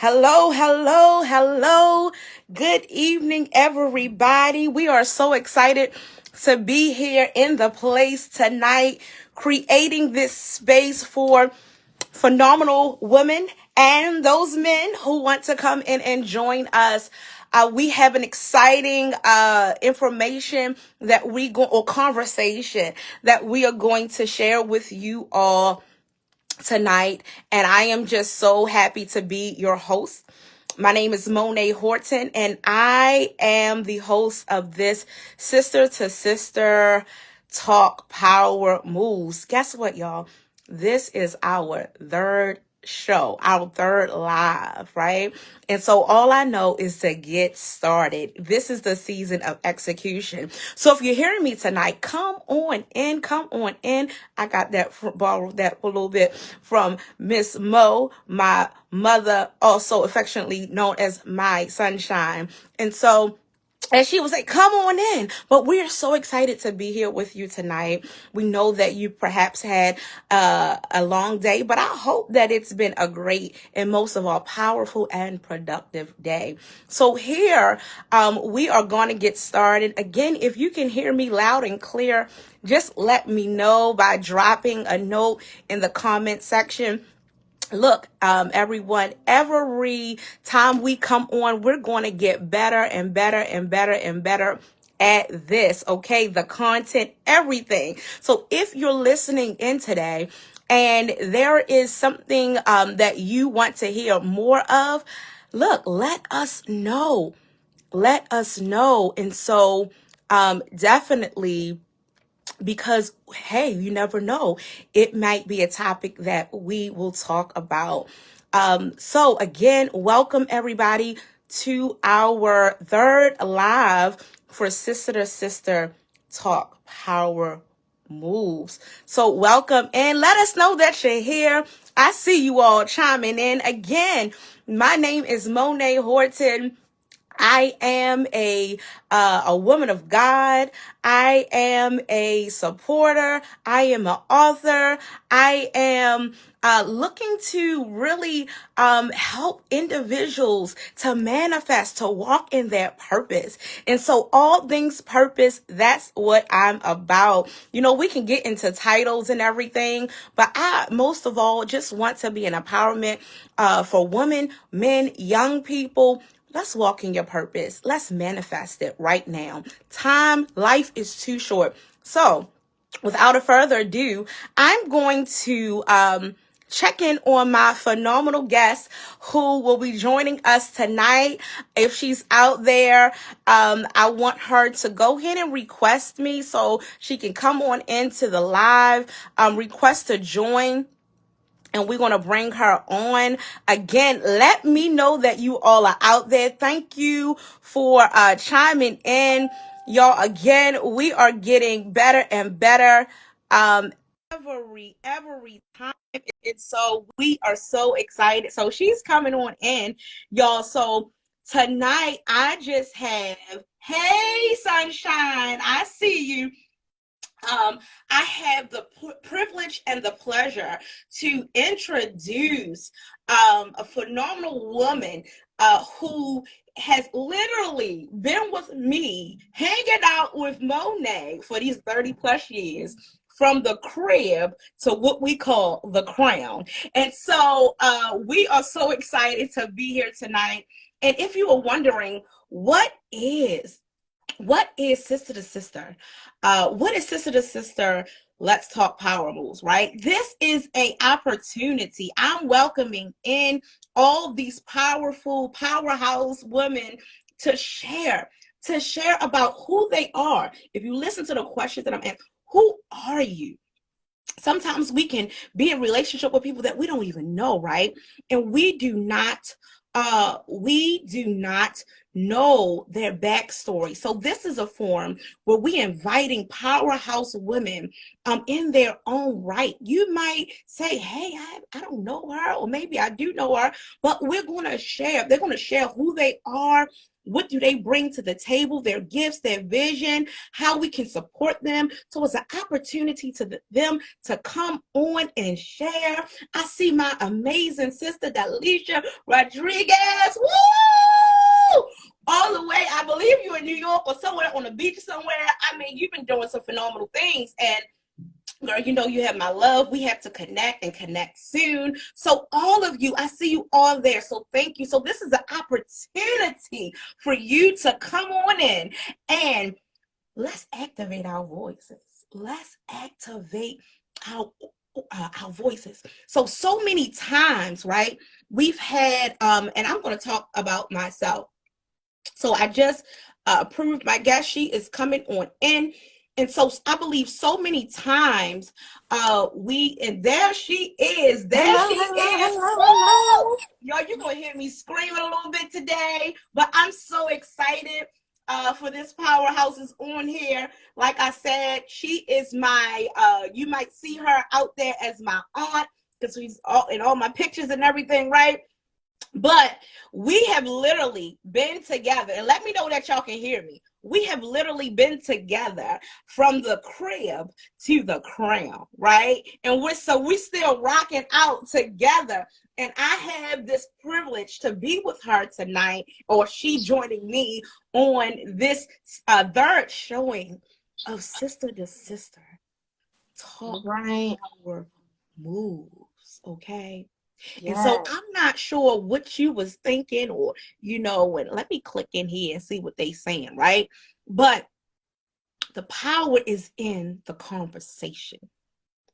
Hello, hello, hello. Good evening, everybody. We are so excited to be here in the place tonight, creating this space for phenomenal women and those men who want to come in and join us. We have an exciting information that we go or conversation that we are going to share with you all tonight, and I am just so happy to be your host. My name is Mone't Horton, and I am the host of this Sister to Sister Talk Power Moves. Guess what, y'all? This is our third show, our third live, right? And so all I know is to get started. This is the season of execution. So if you're hearing me tonight, come on in, come on in. I got that borrowed that a little bit from Miss Mo, my mother, also affectionately known as my sunshine. And so and she was like, come on in. But we are so excited to be here with you tonight. We know that you perhaps had a long day, but I hope that it's been a great and most of all powerful and productive day. So here we are going to get started. Again, if you can hear me loud and clear, just let me know by dropping a note in the comment section. Look, everyone, every time we come on, we're going to get better and better and better and better at this, okay? The content, everything. So if you're listening in today and there is something that you want to hear more of, look, let us know. Let us know. And so definitely, because hey, you never know, it might be a topic that we will talk about. So again, welcome everybody to our third live for Sister to Sister Talk Power Moves. So welcome and let us know that you're here. I see you all chiming in. Again, my name is Mone't Horton. I am a woman of God. I am a supporter. I am an author. I am looking to really help individuals to manifest, to walk in their purpose. And so all things purpose, that's what I'm about. You know, we can get into titles and everything, but I most of all just want to be an empowerment for women, men, young people. Let's walk in your purpose. Let's manifest it right now. Life is too short. So without a further ado, I'm going to check in on my phenomenal guest who will be joining us tonight. If she's out there, I want her to go ahead and request me so she can come on into the live, request to join. And we're going to bring her on. Again, let me know that you all are out there. Thank you for chiming in. Y'all, again, we are getting better and better every time. And so we are so excited. So she's coming on in, y'all. So tonight I just have, hey, sunshine, I see you. I have the privilege and the pleasure to introduce a phenomenal woman who has literally been with me, hanging out with Mone't for these 30 plus years, from the crib to what we call the crown. And so we are so excited to be here tonight. And if you are wondering, what is Sister to Sister? What is Sister to Sister? Let's talk power moves, right? This is an opportunity. I'm welcoming in all these powerful powerhouse women to share about who they are. If you listen to the questions that I'm asking, who are you? Sometimes we can be in relationship with people that we don't even know, right? And we do not know their backstory. So this is a forum where we inviting powerhouse women in their own right. You might say, hey, I don't know her, or maybe I do know her, but we're going to share. They're going to share who they are, What do they bring to the table? Their gifts, their vision, how we can support them. So it's an opportunity to them to come on and share. I see my amazing sister, Delisha Rodriguez. Woo! All the way, I believe you in New York or somewhere on the beach somewhere. I mean, you've been doing some phenomenal things. And girl, you know you have my love. We have to connect and connect soon. So all of you, I see you all there. So thank you. So this is an opportunity for you to come on in and let's activate our voices. Let's activate our voices. So many times, right? We've had, and I'm going to talk about myself. So I just approved my guest. She is coming on in. And so I believe so many times and there she is. There Hello, she hello, is. hello, Woo! hello. Y'all, you're going to hear me screaming a little bit today, but I'm so excited for this powerhouse is on here. Like I said, she is my, you might see her out there as my aunt because she's all in all my pictures and everything, right? But we have literally been together, and let me know that y'all can hear me. We have literally been together from the crib to the crown, right? And we're still rocking out together. And I have this privilege to be with her tonight, or she joining me on this third showing of Sister to Sister Talk Power Moves, okay? And so Yes. I'm not sure what you was thinking or, and let me click in here and see what they saying, right? But the power is in the conversation.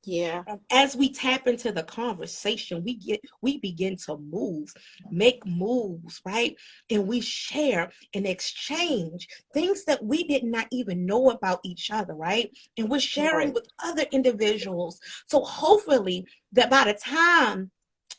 Yeah. And as we tap into the conversation, we begin to make moves, right? And we share and exchange things that we did not even know about each other, right? And we're sharing Right. with other individuals. So hopefully that by the time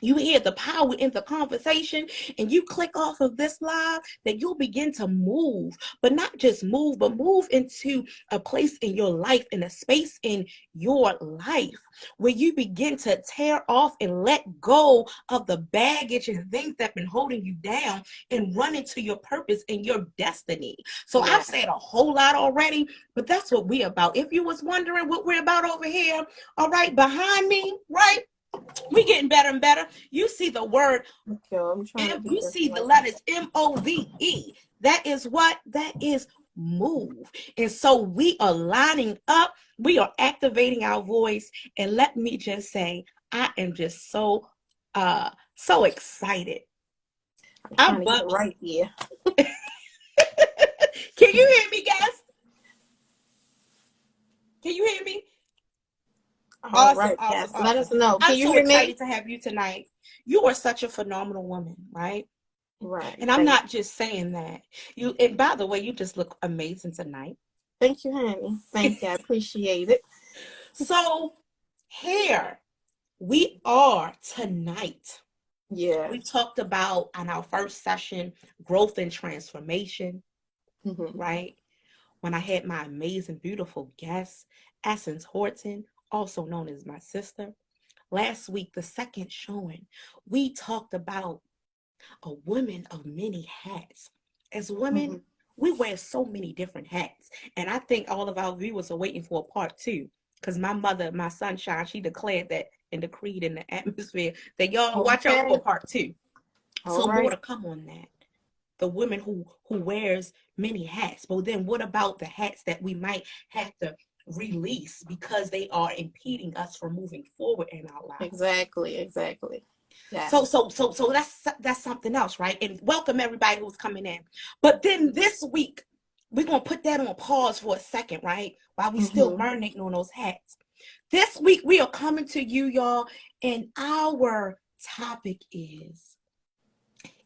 you hear the power in the conversation and you click off of this live, that you'll begin to move, but not just move, but move into a place in your life, in a space in your life where you begin to tear off and let go of the baggage and things that have been holding you down and run into your purpose and your destiny. So Yeah. I've said a whole lot already, but that's what we're about. If you was wondering what we're about over here, all right, behind me, right? We getting better and better. You see the word, Okay, I'm trying to do you this see the like letters MOVE. That is what? That is move. And so we are lining up. We are activating our voice. And let me just say, I am just so excited. I'm I'm trying to get it bubbly. right here. Can you hear me, guys? Can you hear me? All Awesome, right, awesome, yes. Let awesome. us know. I'm Can you so hear me? excited to have you tonight. You are such a phenomenal woman, right? Right. And I'm Thank not just saying that. And by the way, you just look amazing tonight. thank you, honey. Thank you. I appreciate it. So here we are tonight. Yeah. We talked about on our first session growth and transformation, Mm-hmm. right? When I had my amazing, beautiful guest, Essence Horton, also known as my sister. Last week, the second showing, we talked about a woman of many hats. As Mm-hmm. women, we wear so many different hats. And I think all of our viewers are waiting for a part two. Because my mother, my sunshine, she declared that and decreed in the atmosphere that y'all watch out for Okay. a part two. All So more right. to come on that. The woman who wears many hats. But then what about the hats that we might have to release because they are impeding us from moving forward in our lives? Exactly. Exactly. So Yes. so so so that's something else, right? And welcome everybody who's coming in. But then this week, we're gonna put that on pause for a second, right? While we still Mm-hmm. marinating on those hats. This week we are coming to you, y'all, and our topic is,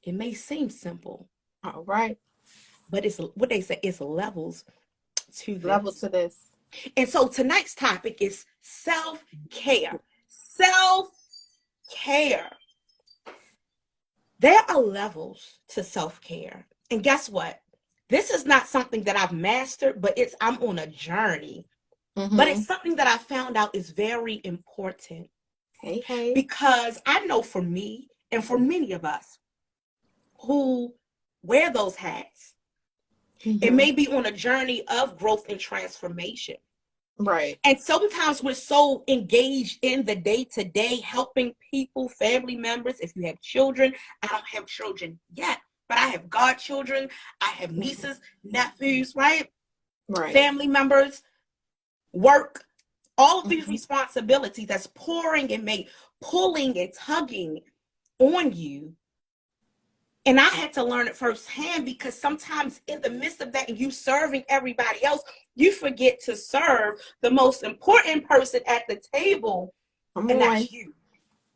it may seem simple, All right. but it's what they say, it's levels to Level this. to this. And so tonight's topic is self-care. Self-care. There are levels to self-care. And guess what? This is not something that I've mastered, but I'm on a journey. But Mm-hmm. it's something that I found out is very important Hey, hey. because I know for me and for many of us who wear those hats, It Mm-hmm. may be on a journey of growth and transformation. Right. And sometimes we're so engaged in the day to day, helping people, family members. If you have children, I don't have children yet, but I have godchildren, I have Mm-hmm. nieces, nephews, right? Right. Family members, work, all of these Mm-hmm. responsibilities that's pouring and pulling and tugging on you. And I had to learn it firsthand, because sometimes in the midst of that, you serving everybody else, you forget to serve the most important person at the table, Come and on. that's you.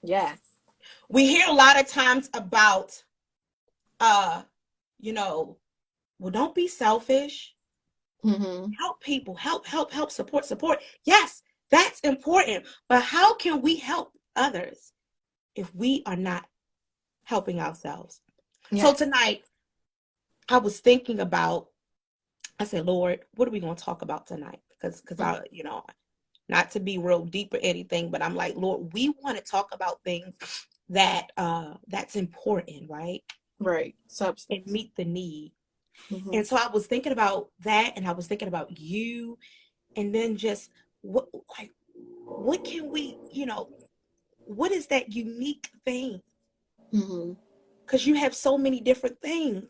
Yes. We hear a lot of times about, uh, you know, well, don't be selfish. Mm-hmm. Help people, help, support. Yes, that's important. But how can we help others if we are not helping ourselves? So Yes. tonight, I was thinking about, I said, Lord, what are we going to talk about tonight? Because I, not to be real deep or anything, but I'm like, Lord, we want to talk about things that's important, right? Right. And Substance. meet the need. Mm-hmm. And so I was thinking about that, and I was thinking about you, and then just what, like, what can we, what is that unique thing? Mm-hmm. Because you have so many different things.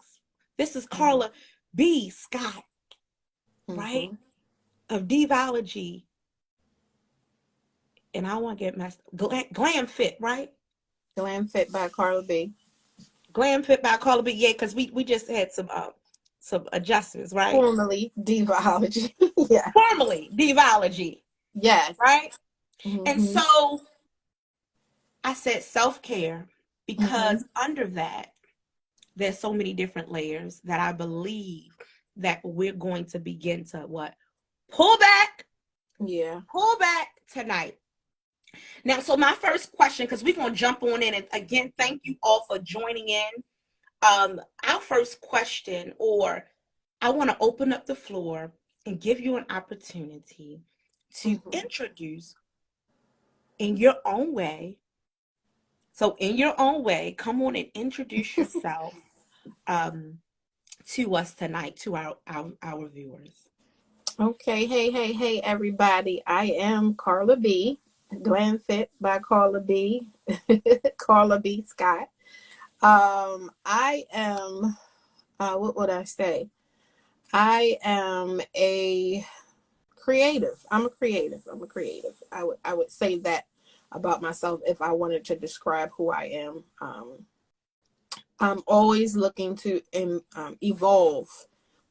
This is Mm-hmm. Carla B. Scott, right? Mm-hmm. Of Divahology, and I want to get messed Glamfit, right? Glamfit by Carla B. Glamfit by Carla B. Yeah, because we just had some adjustments, right? Formerly Divahology. Yeah. Formerly Divahology, Yes. right? And Mm-hmm. so I said self-care, Mm-hmm. because under that, there's so many different layers that I believe that we're going to begin to what? Pull back, Yeah. pull back tonight. Now, so my first question, because we're going to jump on in, and again, thank you all for joining in. Our first question, or I want to open up the floor and give you an opportunity to Mm-hmm. introduce in your own way. So, in your own way, come on and introduce yourself um, to us tonight, to our viewers. Okay. Hey, everybody. I am Carla B. Glamfit by Carla B. Carla B. Scott. I am, what would I say? I am a creative. I'm a creative. I would say that about myself if I wanted to describe who I am. I'm always looking to evolve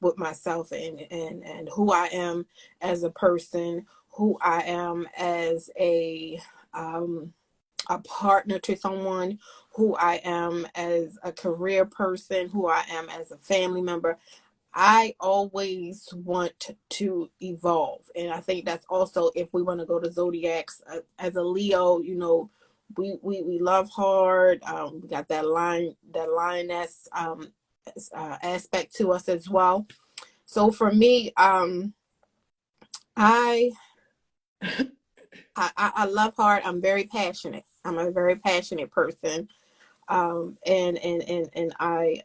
with myself and who I am as a person, who I am as a partner to someone, who I am as a career person, who I am as a family member. I always want to evolve. And I think that's also, if we want to go to zodiacs, as a Leo, we love hard. We got that lioness aspect to us as well. So for me, I, I love hard. I'm very passionate. I'm a very passionate person. And I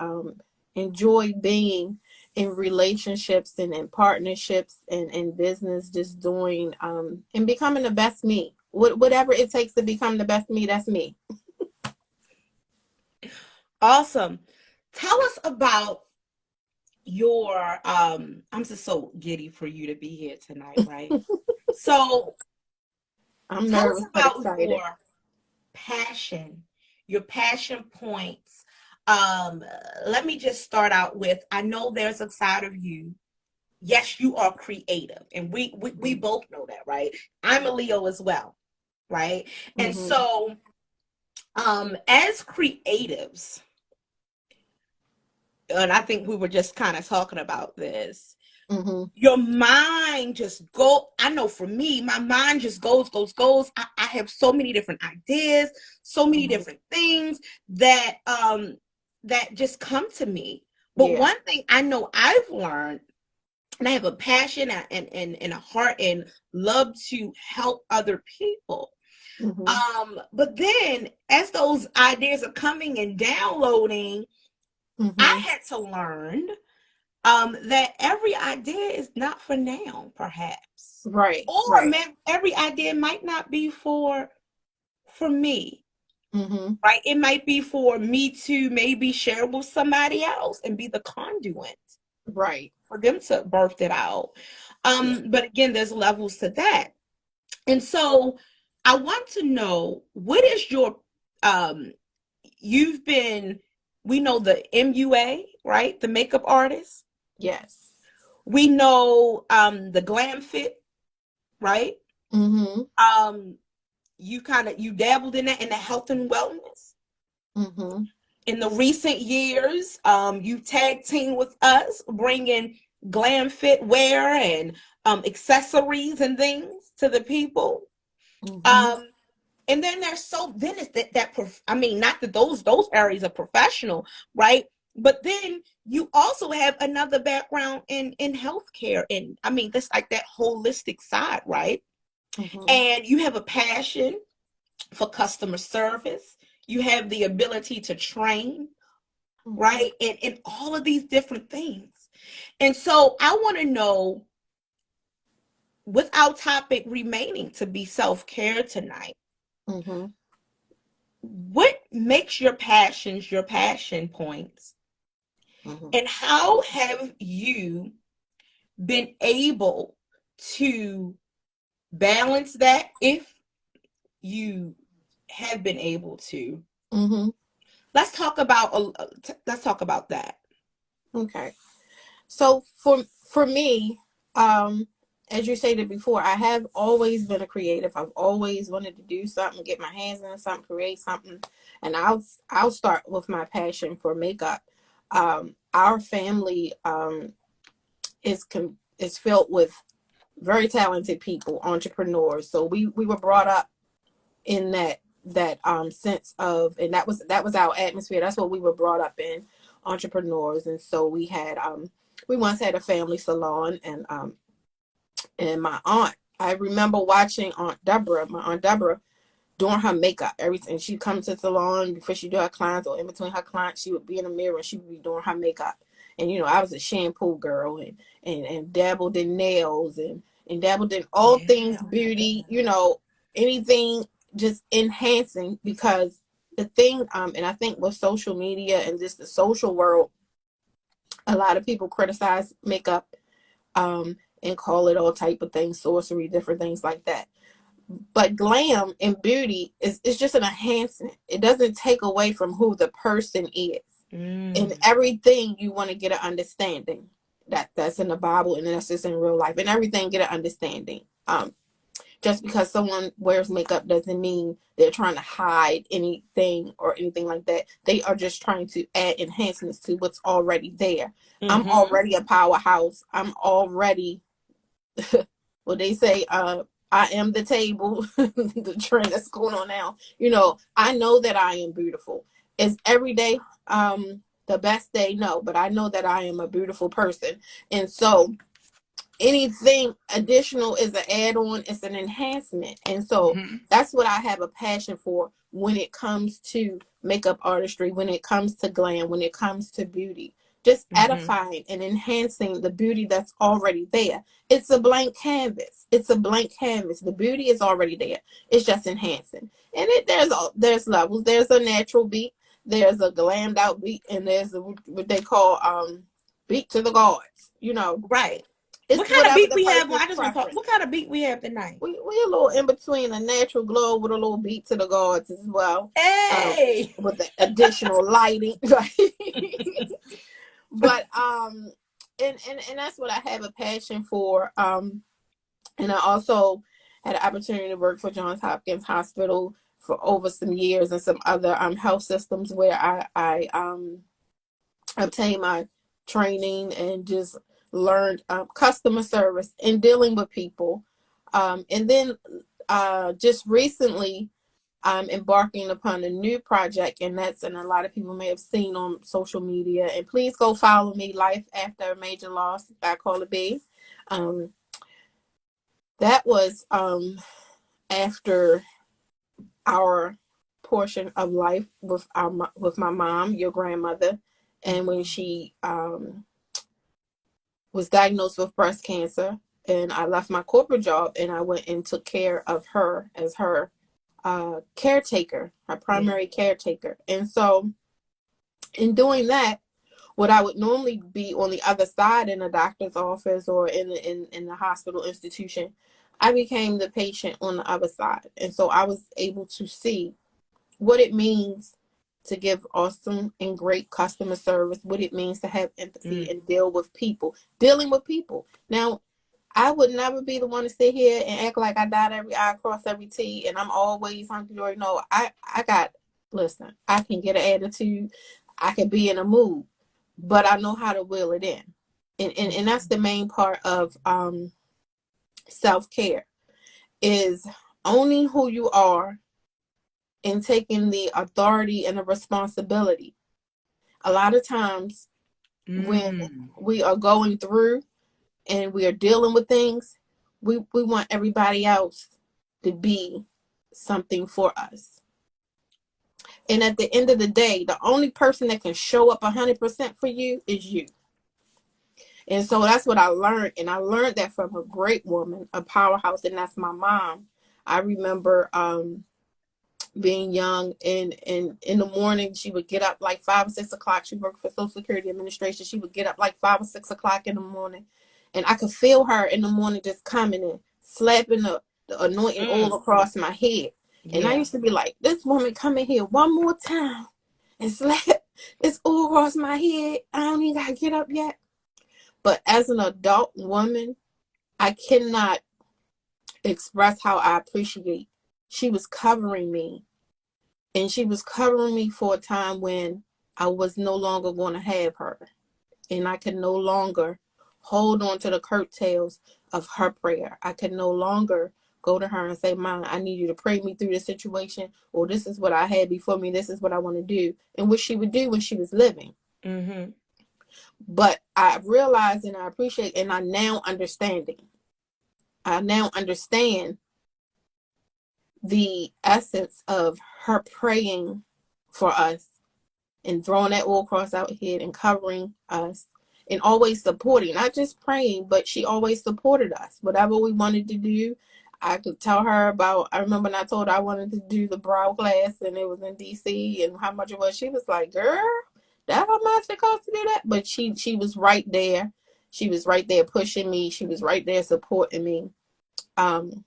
enjoy being in relationships and in partnerships and in business, just doing and becoming the best me. Whatever it takes to become the best me, that's me. Awesome. Tell us about your I'm just so giddy for you to be here tonight, right? So I'm tell us nervous but about excited. passion, your passion points. Um, Let me just start out with, I know there's a side of you. Yes, you are creative, and we Mm-hmm. both know that, right? I'm a Leo as well, right? And Mm-hmm. so, as creatives, and I think we were just kind of talking about this, Mm-hmm. your mind just I know for me, my mind just goes. I have so many different ideas, so many Mm-hmm. different things that just come to me. But Yeah. one thing I know I've learned, and I have a passion and a heart and love to help other people. Mm-hmm. But then as those ideas are coming and downloading, I Mm-hmm. had to learn that every idea is not for now, perhaps. Right. Or Right. every idea might not be for me. Mm-hmm. Right? It might be for me to maybe share with somebody else and be the conduit Right. for them to birth it out. Yeah. But again, there's levels to that. And so I want to know, what is your um you've been, we know the MUA, right? The makeup artist. Yes. We know the Glamfit, right? Mm-hmm. Um you dabbled in that, in the health and wellness. Mm-hmm. In the recent years, you tag team with us, bringing glam fit wear and accessories and things to the people. Mm-hmm. Um, and then then it's I mean, not that those areas are professional, right? But then you also have another background in healthcare, and I mean, that's like that holistic side, right? Mm-hmm. And you have a passion for customer service. You have the ability to train, Mm-hmm. right? And all of these different things. And so I want to know, with our topic remaining to be self-care tonight, Mm-hmm. what makes your passion points? Mm-hmm. And how have you been able to balance that, if you have been able to? Mm-hmm. Let's talk about that. Okay. So for me, um, as you stated before, I have always been a creative. I've always wanted to do something, get my hands on something, create something, and I'll start with my passion for makeup. Our family is filled with very talented people, entrepreneurs. So we were brought up in that sense of, and that was our atmosphere. That's what we were brought up in, entrepreneurs. And so we once had a family salon, and my aunt, I remember watching my aunt Deborah, doing her makeup. Everything, she'd come to the salon before she do her clients, or in between her clients, she would be in the mirror and she would be doing her makeup. And I was a shampoo girl, and dabbled in nails, and dabbled in all things Yeah. beauty, anything just enhancing. Because the thing, and I think with social media and just the social world, a lot of people criticize makeup, and call it all type of things, sorcery, different things like that. But glam and beauty is just an enhancement. It doesn't take away from who the person is. And Mm. everything, you want to get an understanding. That's in the Bible, and that's just in real life. And everything, get an understanding. Just because someone wears makeup doesn't mean they're trying to hide anything or anything like that. They are just trying to add enhancements to what's already there. I'm Mm-hmm. already a powerhouse. I'm already, what they say, I am the table, the trend that's going on now. I know that I am beautiful. Is every day the best day? No, but I know that I am a beautiful person. And so anything additional is an add-on, it's an enhancement. And so Mm-hmm. that's what I have a passion for when it comes to makeup artistry, when it comes to glam, when it comes to beauty. Just Mm-hmm. edifying and enhancing the beauty that's already there. It's a blank canvas. It's a blank canvas. The beauty is already there. It's just enhancing. And there's levels. There's a natural beat, there's a glammed out beat, and there's what they call beat to the gods. Right. What It's kind of whatever beat the we have? person's I just want to talk. preference. What kind of beat we have tonight? We a little in between a natural glow with a little beat to the gods as well, um, Hey. with the additional lighting, right? But and that's what I have a passion for. And I also had an opportunity to work for Johns Hopkins Hospital for over some years, and some other health systems where I obtained my training and just learned customer service and dealing with people. And then just recently, I'm embarking upon a new project, and a lot of people may have seen on social media. And please go follow me, Life After a Major Loss by Carla B. Um, that was after our portion of life with my mom, your grandmother, and when she was diagnosed with breast cancer, and I left my corporate job and I went and took care of her as her caretaker, her Yeah. primary caretaker. And so in doing that, what I would normally be on the other side in a doctor's office or in the hospital institution, I became the patient on the other side. And so I was able to see what it means to give awesome and great customer service, what it means to have empathy Mm. and dealing with people. Now, I would never be the one to sit here and act like I dot every I, cross every T, and I'm always hunky dory. No, listen, I can get an attitude, I can be in a mood, but I know how to wheel it in. And that's the main part of self-care, is owning who you are and taking the authority and the responsibility. A lot of times when Mm. we are going through and we are dealing with things, we want everybody else to be something for us. And at the end of the day, the only person that can show up 100% for you is you. And so that's what I learned. And I learned that from a great woman, a powerhouse, and that's my mom. I remember being young, and in the morning she would get up like 5 or 6 o'clock. She worked for Social Security Administration. She would get up like 5 or 6 o'clock in the morning, and I could feel her in the morning just coming and slapping the anointing oil Mm. across my head. And I Yeah. used to be like, this woman come in here one more time and slap this oil across my head. I don't even gotta get up yet. But as an adult woman, I cannot express how I appreciate she was covering me. And she was covering me for a time when I was no longer going to have her. And I could no longer hold on to the curtails of her prayer. I could no longer go to her and say, Mom, I need you to pray me through this situation, or this is what I had before me, this is what I want to do, and what she would do when she was living. Mm-hmm. But I realized and I appreciate, and I now understand the essence of her praying for us and throwing that oil across our head and covering us and always supporting, not just praying, but she always supported us. Whatever we wanted to do, I could tell her about. I remember when I told her I wanted to do the brow class and it was in DC and how much it was. She was like, girl, that how much it costs to do that? But she was right there. She was right there pushing me. She was right there supporting me. Um,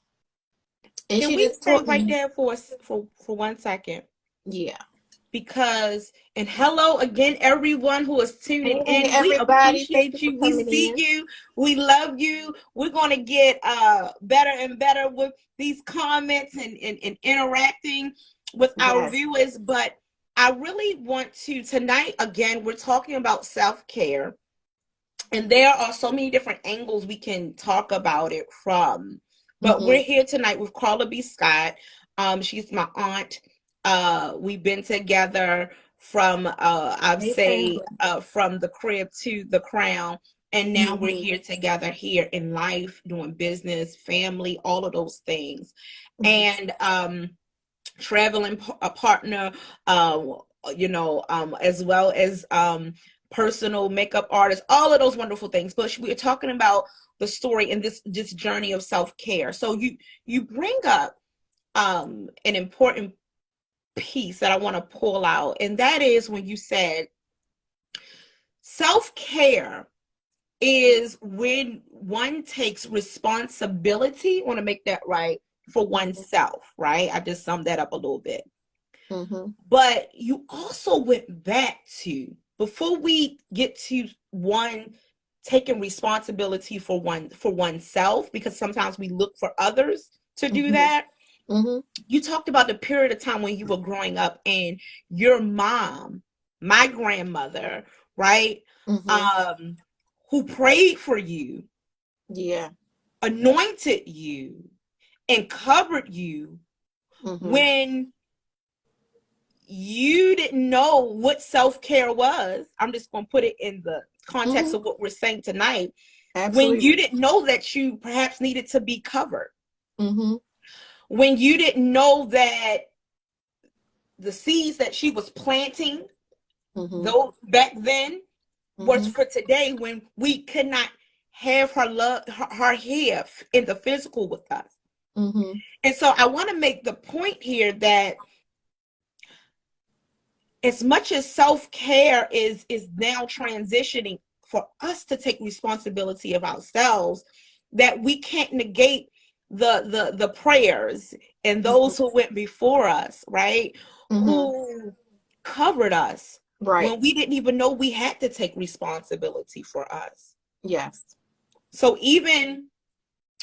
and Can she we just stay taught right me, there for 1 second? yeah. Because, and hello again, everyone who is tuning Hey, in. We everybody. Thank you appreciate for you. We coming see in. you. We love you. We're going to get better and better with these comments and interacting with our Yes. viewers. But I really want to, tonight, again, we're talking about self-care. And there are so many different angles we can talk about it from. But Mm-hmm. we're here tonight with Carla B. Scott. She's my aunt. We've been together from I'd Hey, say family. from the crib to the crown. And now we're Mm-hmm. here together here in life, doing business, family, all of those things. Yes. And traveling a partner, uh, as well as personal makeup artist, all of those wonderful things. But we're talking about the story and this journey of self care. So you bring up an important piece that I want to pull out, and that is when you said self care is when one takes responsibility. I want to make that right for oneself, right? I just summed that up a little bit. Mm-hmm. But you also went back to, before we get to one taking responsibility for oneself, because sometimes we look for others to do Mm-hmm. that. Mm-hmm. You talked about the period of time when you were growing up and your mom, my grandmother, right? Mm-hmm. Um, who prayed for you, Yeah. anointed you, and covered you Mm-hmm. when you didn't know what self-care was. I'm just going to put it in the context Mm-hmm. of what we're saying tonight. When you Absolutely. didn't know that you perhaps needed to be covered, Mm-hmm. when you didn't know that the seeds that she was planting, Mm-hmm. those back then, was Mm-hmm. for today, when we could not. have her hair in the physical with us. Mm-hmm. And so I want to make the point here that as much as self-care is now transitioning for us to take responsibility of ourselves, that we can't negate the prayers and those who went before us, right? Mm-hmm. Who covered us Right. when we didn't even know we had to take responsibility for us. Yes. So even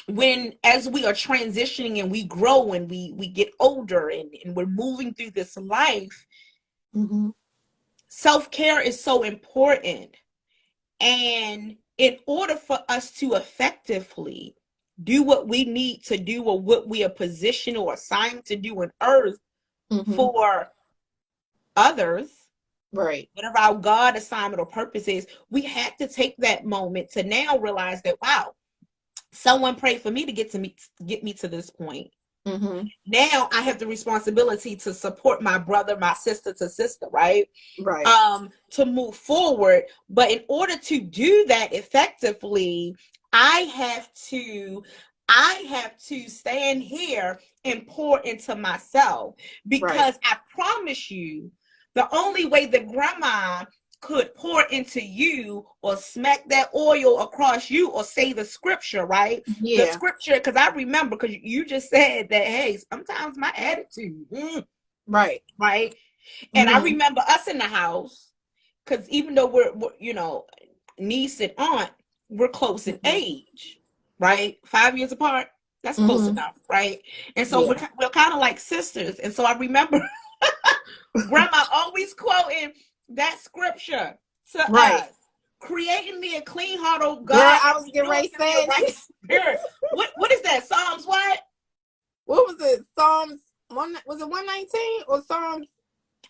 when, as we are transitioning and we grow and we get older and we're moving through this life, Mm-hmm. self-care is so important. And in order for us to effectively do what we need to do or what we are positioned or assigned to do on earth Mm-hmm. for others, Right. whatever our God assignment or purpose is, we had to take that moment to now realize that, wow, someone prayed for me to get me to this point. Mm-hmm. Now I have the responsibility to support my brother, my sister to sister, right? Right. To move forward. But in order to do that effectively, I have to stand here and pour into myself, Right. because I promise you, the only way that grandma could pour into you or smack that oil across you or say the scripture, right? The Yeah. scripture, because I remember, because you just said that, hey, sometimes my attitude, Right. right? And I Mm-hmm. remember us in the house, because even though we're niece and aunt, we're close in Mm-hmm. age, right? 5 years apart. That's close Mm-hmm. enough, right? And so Yeah. we're kind of like sisters. And so I remember grandma always quoting that scripture to Right. us. Creating me a clean heart, oh Girl, God, I and was getting renewing ready to in me a say right it. spirit. What is that? Psalms what? What was it? Psalms one, was it 119 or Psalms?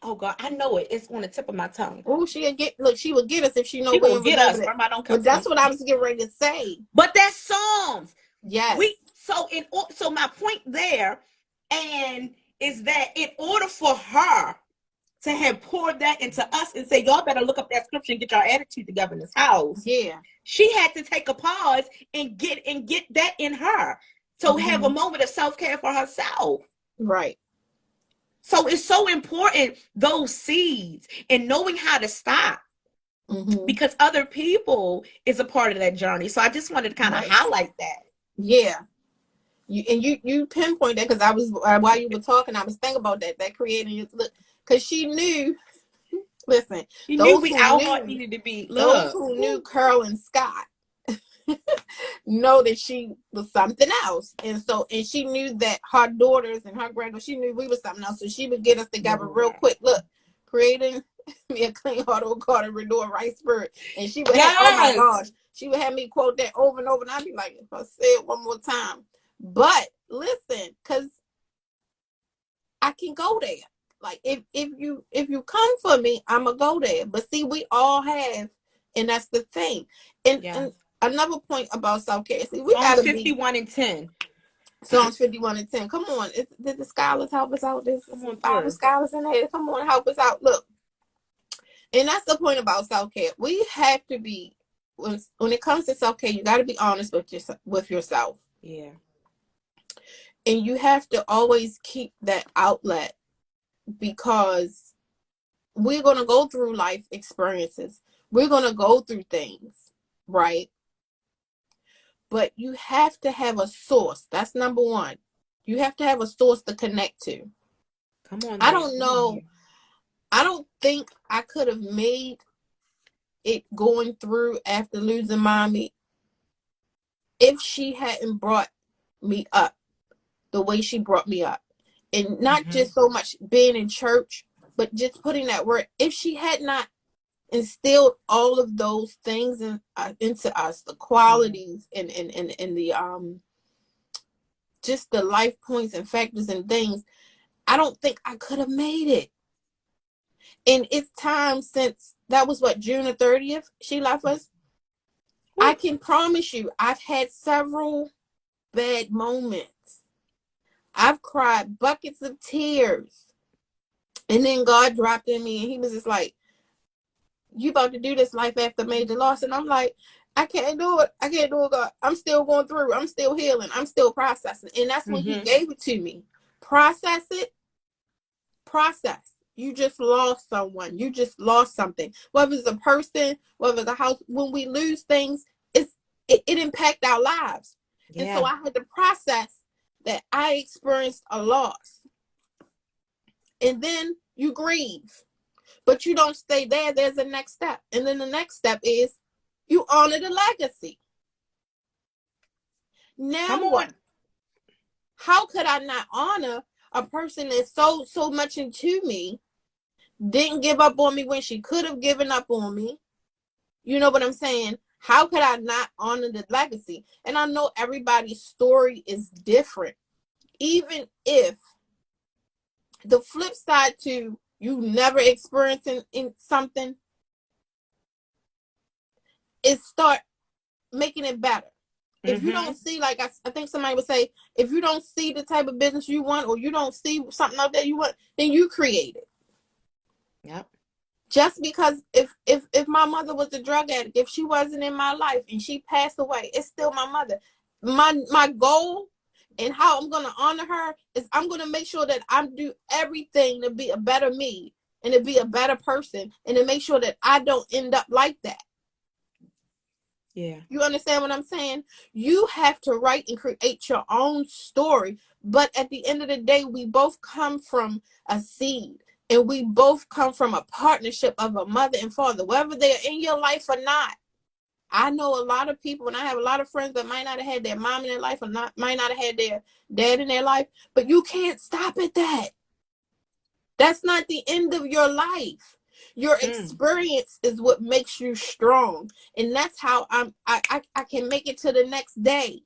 Oh God, I know it. It's on the tip of my tongue. Oh, she would get us if she know She we gonna didn't get remember us. that. Grandma don't But come. that's what I was getting ready to say. But that's Psalms. Yes. So my point there, and is that in order for her to have poured that into us and say, y'all better look up that scripture and get your attitude together in this house, Yeah. she had to take a pause and get that in her. So have a Mm-hmm. moment of self-care for herself. Right. So it's so important, those seeds, and knowing how to stop, Mm-hmm. because other people is a part of that journey. So I just wanted to kind of Right. highlight that. Yeah. You pinpoint that because I was while you were talking, I was thinking about that creating look, because she knew. Listen, She knew those we who our heart knew, needed to be those love. who knew Carl and Scott know that she was something else, and she knew that her daughters and her granddaughters, she knew we were something else, so she would get us together real quick. Look, creating me a clean heart, oh God, and renew a right spirit, and she would have. Oh my Yes. gosh, she would have me quote that over and over, and I'd be like, if I say it one more time, but listen, because I can go there. Like if you come for me, I'ma go there. But see, we all have, and that's the thing. And Yes. another point about self-care. See, we Psalms gotta be 51:10. Psalms 51:10. Come on, did the scholars help us out? There's Come some on Bible through. scholars in there. Come on, help us out. Look, and that's the point about self-care. We have to be when it comes to self-care, you got to be honest with yourself, Yeah. and you have to always keep that outlet because we're going to go through life experiences. We're going to go through things, right? But you have to have a source. That's number one. You have to have a source to connect to. Come on I there. don't Come on know. here. I don't think I could have made it going through after losing mommy if she hadn't brought me up the way she brought me up. And not Mm-hmm. just so much being in church, but just putting that word. If she had not instilled all of those things into us, the Yeah. qualities and the just the life points and factors and things, I don't think I could have made it. And it's time since that was what, June the 30th she left us. I Whew. can promise you I've had several bad moments. I've cried buckets of tears. And then God dropped in me and he was just like, you about to do this life after major loss. And I'm like, I can't do it. I can't do it, God. I'm still going through. I'm still healing. I'm still processing. And that's when he gave it to me. Process it. Process. You just lost someone. You just lost something. Whether it's a person, whether it's a house. When we lose things, it impacts our lives. Yeah. And so I had to process that I experienced a loss. And then you grieve. But you don't stay there. There's a next step. And then the next step is you honor the legacy. Now what? How could I not honor a person that's so much into me, didn't give up on me when she could have given up on me? You know what I'm saying? How could I not honor the legacy? And I know everybody's story is different. Even if the flip side to you never experiencing in something is start making it better. If you don't see, like I think somebody would say, if you don't see the type of business you want, or you don't see something out there you want, then you create it. Yep. Just because if my mother was a drug addict, if she wasn't in my life and she passed away, it's still my mother. My goal and how I'm gonna honor her is I'm gonna make sure that I do everything to be a better me and to be a better person and to make sure that I don't end up like that. Yeah. You understand what I'm saying? You have to write and create your own story. But at the end of the day, we both come from a seed. And we both come from a partnership of a mother and father, whether they're in your life or not. I know a lot of people, and I have a lot of friends that might not have had their mom in their life or might not have had their dad in their life. But you can't stop at that. That's not the end of your life. Your experience is what makes you strong. And that's how I can make it to the next day.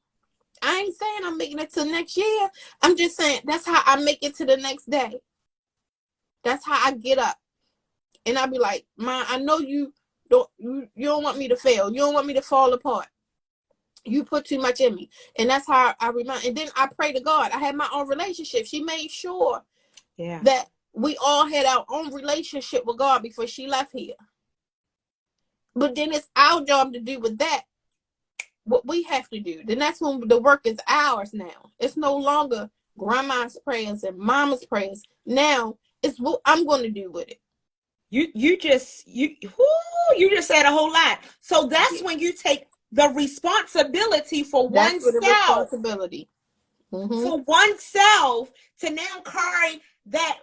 I ain't saying I'm making it to next year. I'm just saying that's how I make it to the next day. That's how I get up. And I'll be like, Ma, I know you don't want me to fail. You don't want me to fall apart. You put too much in me. And that's how I remind. And then I pray to God. I had my own relationship. She made sure that we all had our own relationship with God before she left here. But then it's our job to do with that what we have to do. Then that's when the work is ours now. It's no longer grandma's prayers and mama's prayers. Now it's what I'm going to do with it. You just said a whole lot. So that's when you take the responsibility for oneself. The responsibility. For oneself to now carry that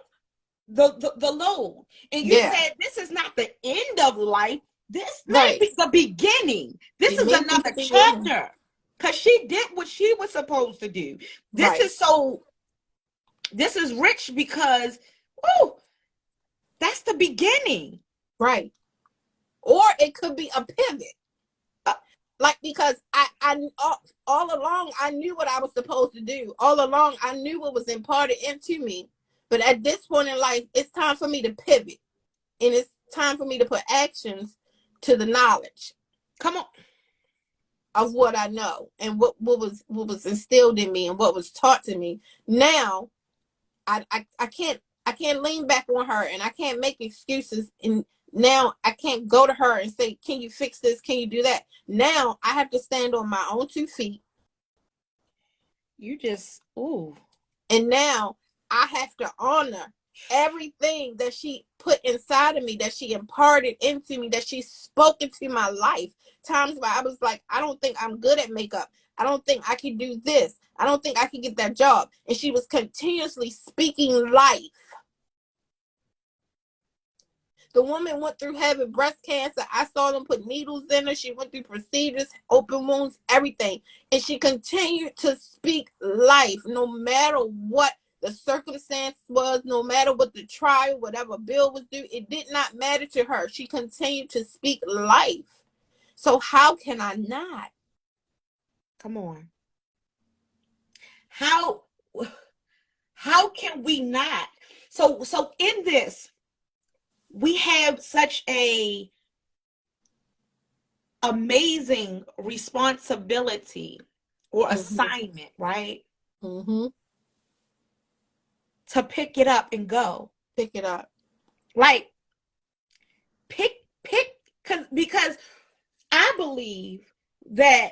the load. And you said this is not the end of life. This may be the beginning. This is another chapter. Because she did what she was supposed to do. This is rich because that's the beginning. Right. Or it could be a pivot. Like, because I all along, I knew what I was supposed to do. All along, I knew what was imparted into me. But at this point in life, it's time for me to pivot. And it's time for me to put actions to the knowledge. Come on. Of what I know and what was instilled in me and what was taught to me. Now, I can't lean back on her and I can't make excuses. And now I can't go to her and say, can you fix this? Can you do that? Now I have to stand on my own 2 feet. And now I have to honor everything that she put inside of me, that she imparted into me, that she spoke into my life. Times where I was like, I don't think I'm good at makeup. I don't think I can do this. I don't think I can get that job. And she was continuously speaking life. The woman went through having breast cancer. I saw them put needles in her. She went through procedures, open wounds, everything. And she continued to speak life no matter what the circumstance was, no matter what the trial, whatever bill was due. It did not matter to her. She continued to speak life. So how can I not? Come on. How can we not? So in this, we have such a amazing responsibility or assignment, right? To pick it up and go. Pick it up. Like, pick, because I believe that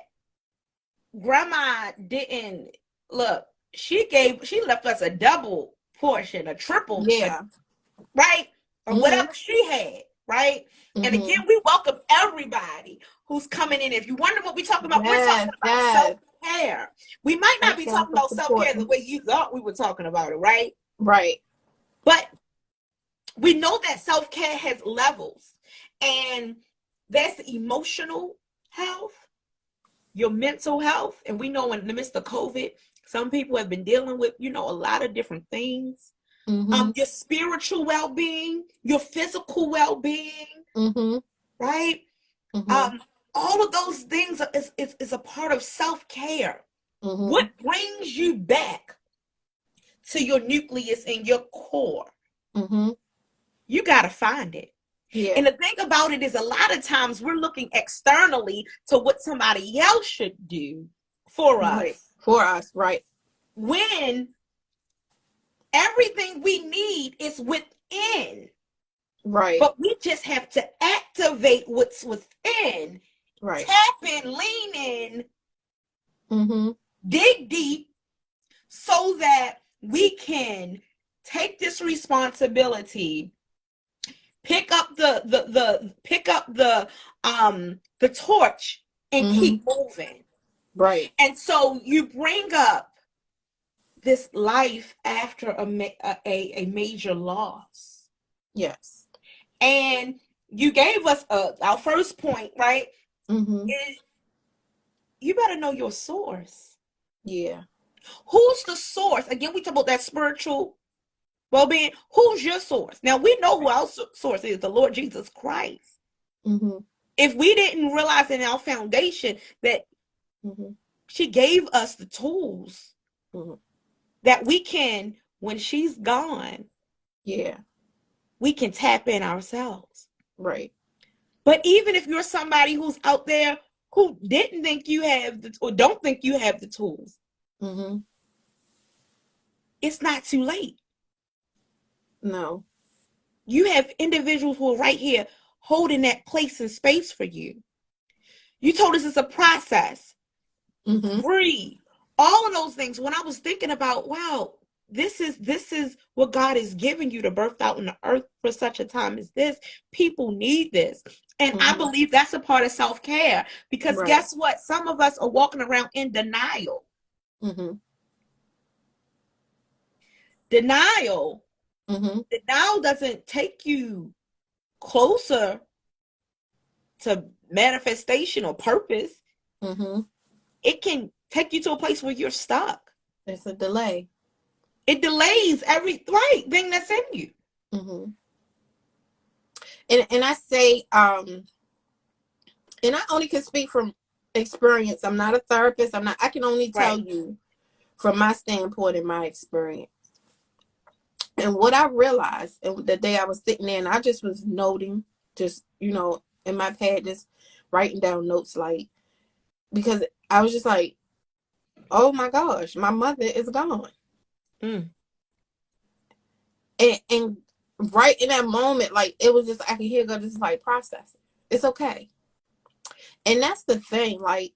grandma didn't look. She left us a double portion, a triple, Yeah. right? Or Mhm. whatever she had, right? And again, Mhm. we welcome everybody who's coming in. If you wonder what we're talking about, we're talking Yes. about Yes. self-care. We might not Thank be y'all talking for about self-care the supporting. way you thought we were talking about it, right? Right. But we know that self-care has levels. And that's the emotional health, your mental health. And we know in the midst of COVID, some people have been dealing with, a lot of different things. Mhm. Your spiritual well-being, your physical well-being, Mhm. right? Mhm. Um, all of those things is a part of self-care. What Mhm. brings you back to your nucleus and your core? Mhm. You got to find it. Yeah. And the thing about it is, a lot of times we're looking externally to what somebody else should do for Right. us, For us. Right. when everything we need is within. Right. But we just have to activate what's within, Right. tap in, lean in, Mhm. dig deep, so that we can take this responsibility, pick up the torch, and keep Mhm. moving. Right. And so you bring up this life after a major loss. Yes. And you gave us our first point, right? Mhm. Is you better know your source. Yeah. Who's the source? Again, we talk about that spiritual well-being. Who's your source? Now we know who our source is, the Lord Jesus Christ. Mhm. If we didn't realize in our foundation that Mhm. she gave us the tools Mhm. that we can, when she's gone, Yeah. we can tap in ourselves. Right. But even if you're somebody who's out there who didn't think you have or don't think you have the tools, Mhm. it's not too late. No. You have individuals who are right here holding that place and space for you. You told us it's a process. Mhm. Breathe. All of those things. When I was thinking about, wow, this is what God is giving you to birth out in the earth for such a time as this. People need this. And I Mhm. believe that's a part of self-care, because Right. guess what? Some of us are walking around in denial. Mhm. Denial. Mhm. Denial doesn't take you closer to manifestation or purpose. Mhm. It can take you to a place where you're stuck. It's a delay. It delays every right thing that's in you. Mhm. And I say and I only can speak from experience. I'm not a therapist. I can only tell Right. you from my standpoint and my experience. And what I realized, and the day I was sitting there and I just was noting, just, in my pad, just writing down notes, like, because I was just like, oh my gosh, my mother is gone. Mm. And right in that moment, like, it was just, I could hear God just like process it. It's okay. And that's the thing, like,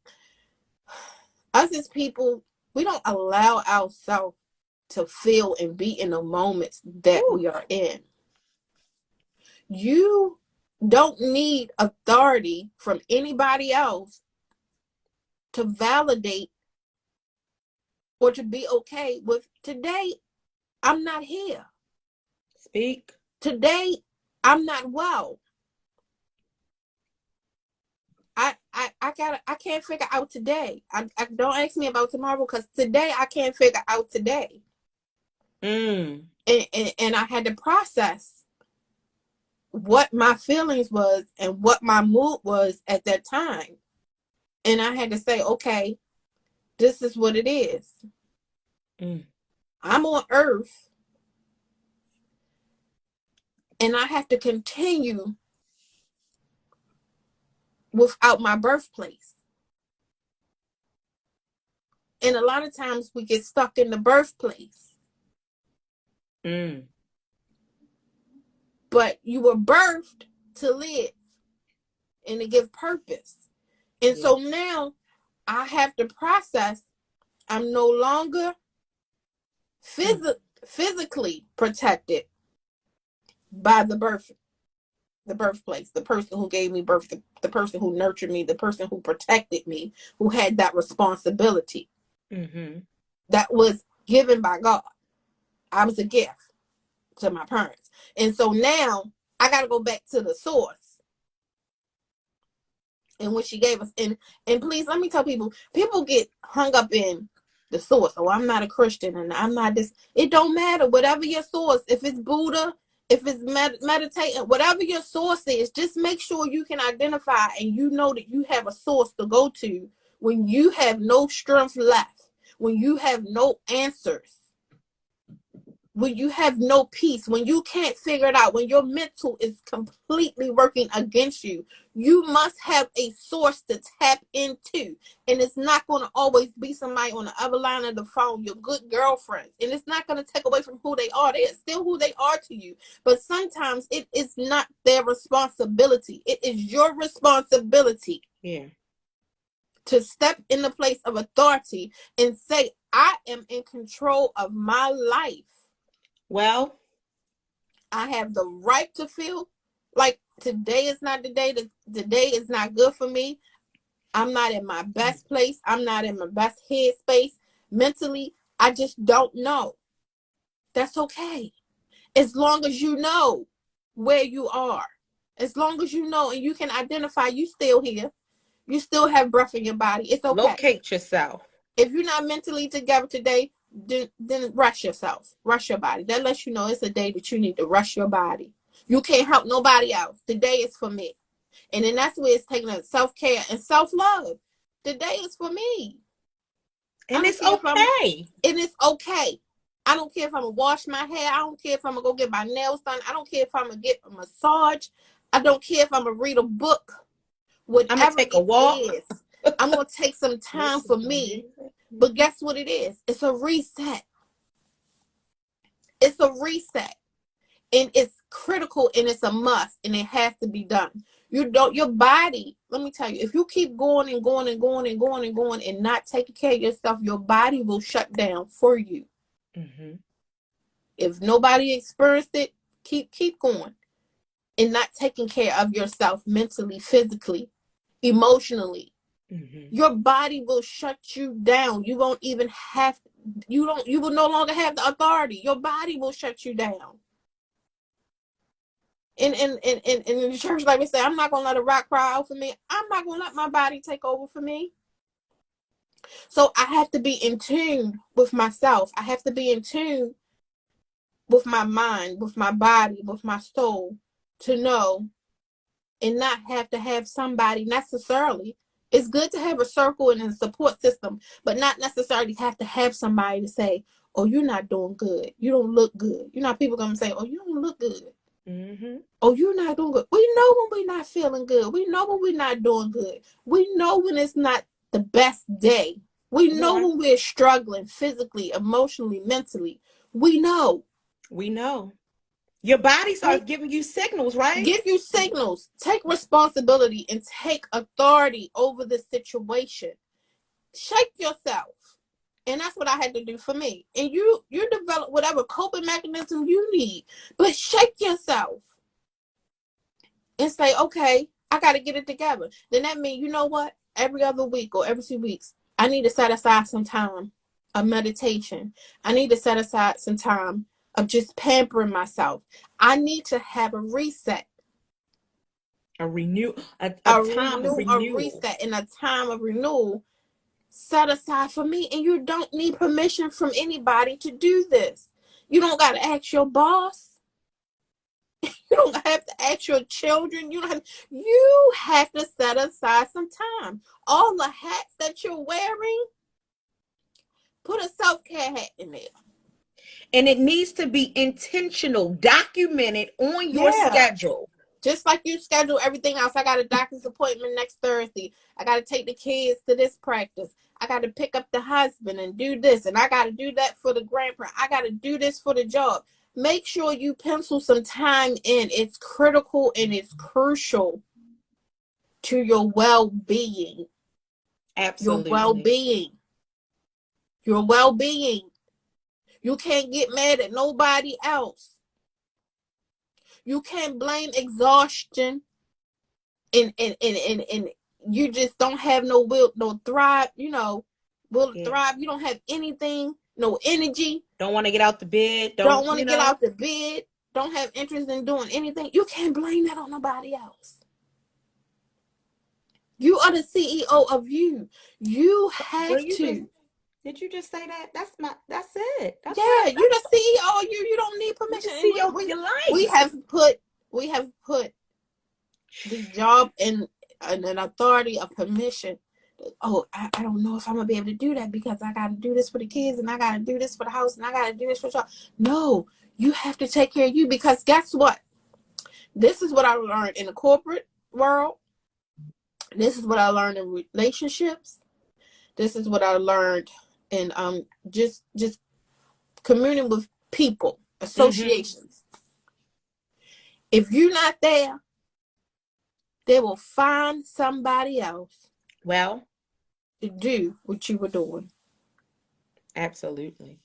us as people, we don't allow ourselves to feel and be in the moments that Whew. we are in. You don't need authority from anybody else to validate or to be okay with today. I'm not here. Speak. Today, I'm not well. I can't figure out today. I don't ask me about tomorrow, because today I can't figure out today. Mm. And I had to process what my feelings was and what my mood was at that time. And I had to say, okay, this is what it is. Mm. I'm on earth and I have to continue without my birthplace. And a lot of times we get stuck in the birthplace. Mm. But you were birthed to live and to give purpose. And so now I have to process. I'm no longer physically protected by the birthplace, the person who gave me birth, the person who nurtured me, the person who protected me, who had that responsibility that was given by God. I was a gift to my parents. And so now I got to go back to the source and what she gave us. And please, let me tell people get hung up in the source. Oh, I'm not a Christian and I'm not this. It don't matter. Whatever your source, if it's Buddha, if it's meditating, whatever your source is, just make sure you can identify and you know that you have a source to go to when you have no strength left, when you have no answers, when you have no peace, when you can't figure it out, when your mental is completely working against you. You must have a source to tap into. And it's not going to always be somebody on the other line of the phone, your good girlfriend. And it's not going to take away from who they are. They're still who they are to you. But sometimes it is not their responsibility. It is your responsibility. Yeah. To step in the place of authority and say, I am in control of my life. Well, I have the right to feel like today is not the day, that today is not good for me. I'm not in my best place. I'm not in my best headspace. Mentally, I just don't know. That's okay. As long as you know where you are. As long as you know and you can identify you still here. You still have breath in your body. It's okay. Locate yourself. If you're not mentally together today, then rush yourself. Rush your body. That lets you know it's a day that you need to rush your body. You can't help nobody else. The day is for me. And then that's where it's taking a self-care and self-love. The day is for me. And it's okay. And it's okay. I don't care if I'm going to wash my hair. I don't care if I'm going to go get my nails done. I don't care if I'm going to get a massage. I don't care if I'm going to read a book. Whatever I'm going to take a walk. I'm going to take some time for me. But guess what it is? It's a reset. It's a reset. And it's critical and it's a must and it has to be done. Your body, let me tell you, if you keep going and going and going and going and going and not taking care of yourself, your body will shut down for you. If nobody experienced it, keep going and not taking care of yourself mentally, physically, emotionally. Your body will shut you down. You won't even have, you will no longer have the authority. Your body will shut you down. In the church, like we say, I'm not going to let a rock cry out for me. I'm not going to let my body take over for me. So I have to be in tune with myself. I have to be in tune with my mind, with my body, with my soul to know and not have to have somebody necessarily. It's good to have a circle and a support system, but not necessarily have to have somebody to say, oh, you're not doing good. You don't look good. You know, people going to say, oh, you don't look good. Oh, you're not doing good. We know when we're not feeling good. We know when we're not doing good. We know when it's not the best day. We know when we're struggling physically, emotionally, mentally. We know. Your body starts giving you signals, right? Give you signals. Take responsibility and take authority over the situation. Shake yourself. And that's what I had to do for me. And you develop whatever coping mechanism you need. But shake yourself. And say, okay, I got to get it together. Then that means, you know what? Every other week or every 2 weeks, I need to set aside some time of meditation. I need to set aside some time of just pampering myself. I need to have a reset. A reset and a time of renewal set aside for me. And you don't need permission from anybody to do this. You don't got to ask your boss. You don't have to ask your children. You have to set aside some time. All the hats that you're wearing, put a self-care hat in there. And it needs to be intentional, documented on your schedule. Just like you schedule everything else. I got a doctor's appointment next Thursday. I got to take the kids to this practice. I got to pick up the husband and do this. And I got to do that for the grandparent. I got to do this for the job. Make sure you pencil some time in. It's critical and it's crucial. to your well-being. Absolutely. Your well-being. Your well-being. You can't get mad at nobody else. You can't blame exhaustion and you just don't have no will, no thrive, will thrive. You don't have anything, no energy. Don't want to get out the bed. Don't want to get out the bed. Don't have interest in doing anything. You can't blame that on nobody else. You are the CEO of you. You have to. Did you just say that? That's it. That's yeah, you're the CEO. You don't need permission. You see your life. We have put the job and an authority of permission. Oh, I don't know if I'm gonna be able to do that because I gotta do this for the kids and I gotta do this for the house and I gotta do this for y'all. No, you have to take care of you, because guess what? This is what I learned in the corporate world. This is what I learned in relationships. This is what I learned in just communing with people, associations. If you're not there, they will find somebody else to do what you were doing. Absolutely.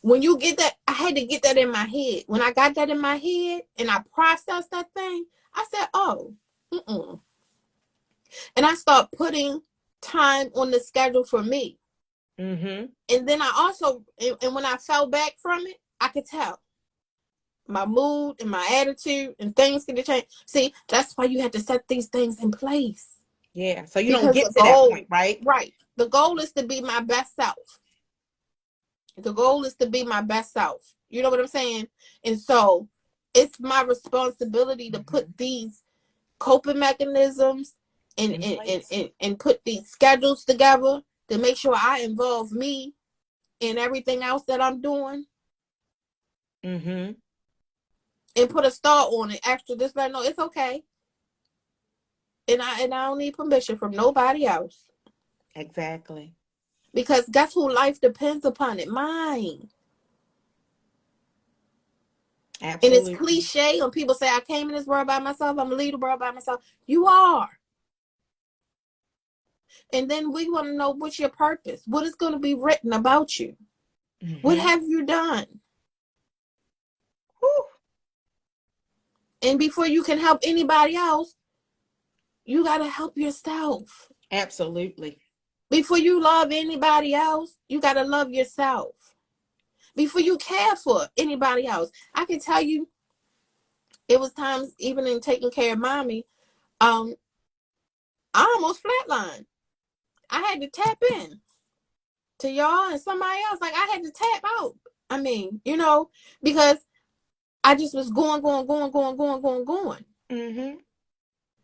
When you get that, I had to get that in my head. When I got that in my head and I processed that thing, I said, oh, and I start putting time on the schedule for me. And then I also, and when I fell back from it, I could tell my mood and my attitude and things can change. See, that's why you have to set these things in place. Yeah, so you don't get to that point, right? Right. The goal is to be my best self. The goal is to be my best self. You know what I'm saying? And so it's my responsibility to put these coping mechanisms and put these schedules together to make sure I involve me in everything else that I'm doing. And put a star on it. Extra this, that, no, it's okay. And I don't need permission from nobody else. Exactly. Because that's who life depends upon it. Mine. Absolutely. And it's cliche when people say, I came in this world by myself. I'm a leader world by myself. You are. And then we want to know what's your purpose. What is going to be written about you? What have you done? Whew. And before you can help anybody else, you got to help yourself. Absolutely. Before you love anybody else, you got to love yourself. Before you care for anybody else. I can tell you, it was times, even in taking care of mommy, I almost flatlined. I had to tap in to y'all and somebody else. Like, I had to tap out. I mean, because I just was going.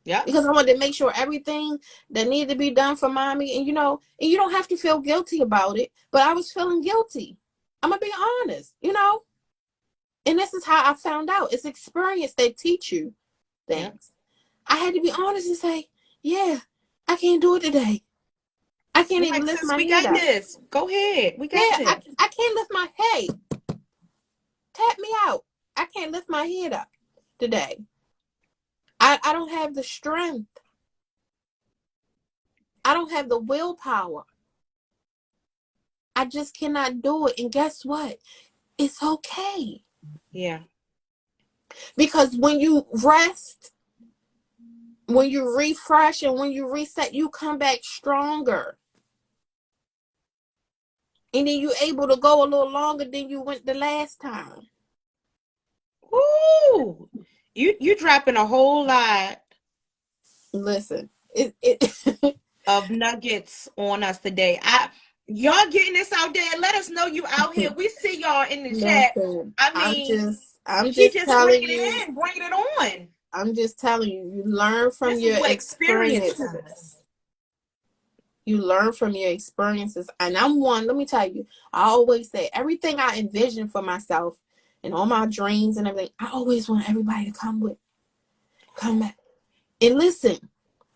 Yeah. Because I wanted to make sure everything that needed to be done for mommy, and you don't have to feel guilty about it, but I was feeling guilty. I'm gonna be honest, and this is how I found out. It's experience that teach you things. Yeah. I had to be honest and say, yeah, I can't do it today. I can't even lift my head up. We got this. Go ahead. We got this. I can't lift my head. Tap me out. I can't lift my head up today. I don't have the strength. I don't have the willpower. I just cannot do it. And guess what? It's okay. Yeah. Because when you rest, when you refresh, and when you reset, you come back stronger. And then you're able to go a little longer than you went the last time. Ooh. You dropping a whole lot. Listen, of nuggets on us today. Y'all getting this out there. Let us know you out here. We see y'all in the chat. I mean, I'm just telling you, bringing it on. I'm just telling you, you learn from your experiences. You learn from your experiences. And I'm one, let me tell you, I always say everything I envision for myself and all my dreams and everything, I always want everybody to come back. And listen,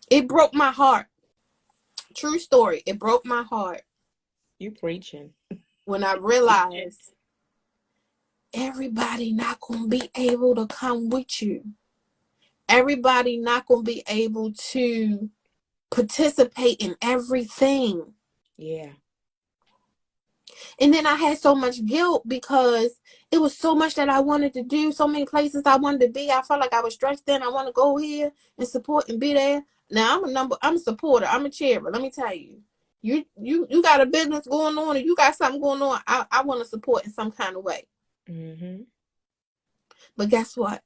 it broke my heart. True story. It broke my heart. You preaching. When I realized everybody not going to be able to come with you. Everybody not going to be able to participate in everything. Yeah. And then I had so much guilt because it was so much that I wanted to do, so many places I wanted to be. I felt like I was stretched thin. I want to go here and support and be there. Now I'm a supporter. I'm a cheerer. Let me tell you. You got a business going on, or you got something going on. I want to support in some kind of way. Mm-hmm. But guess what?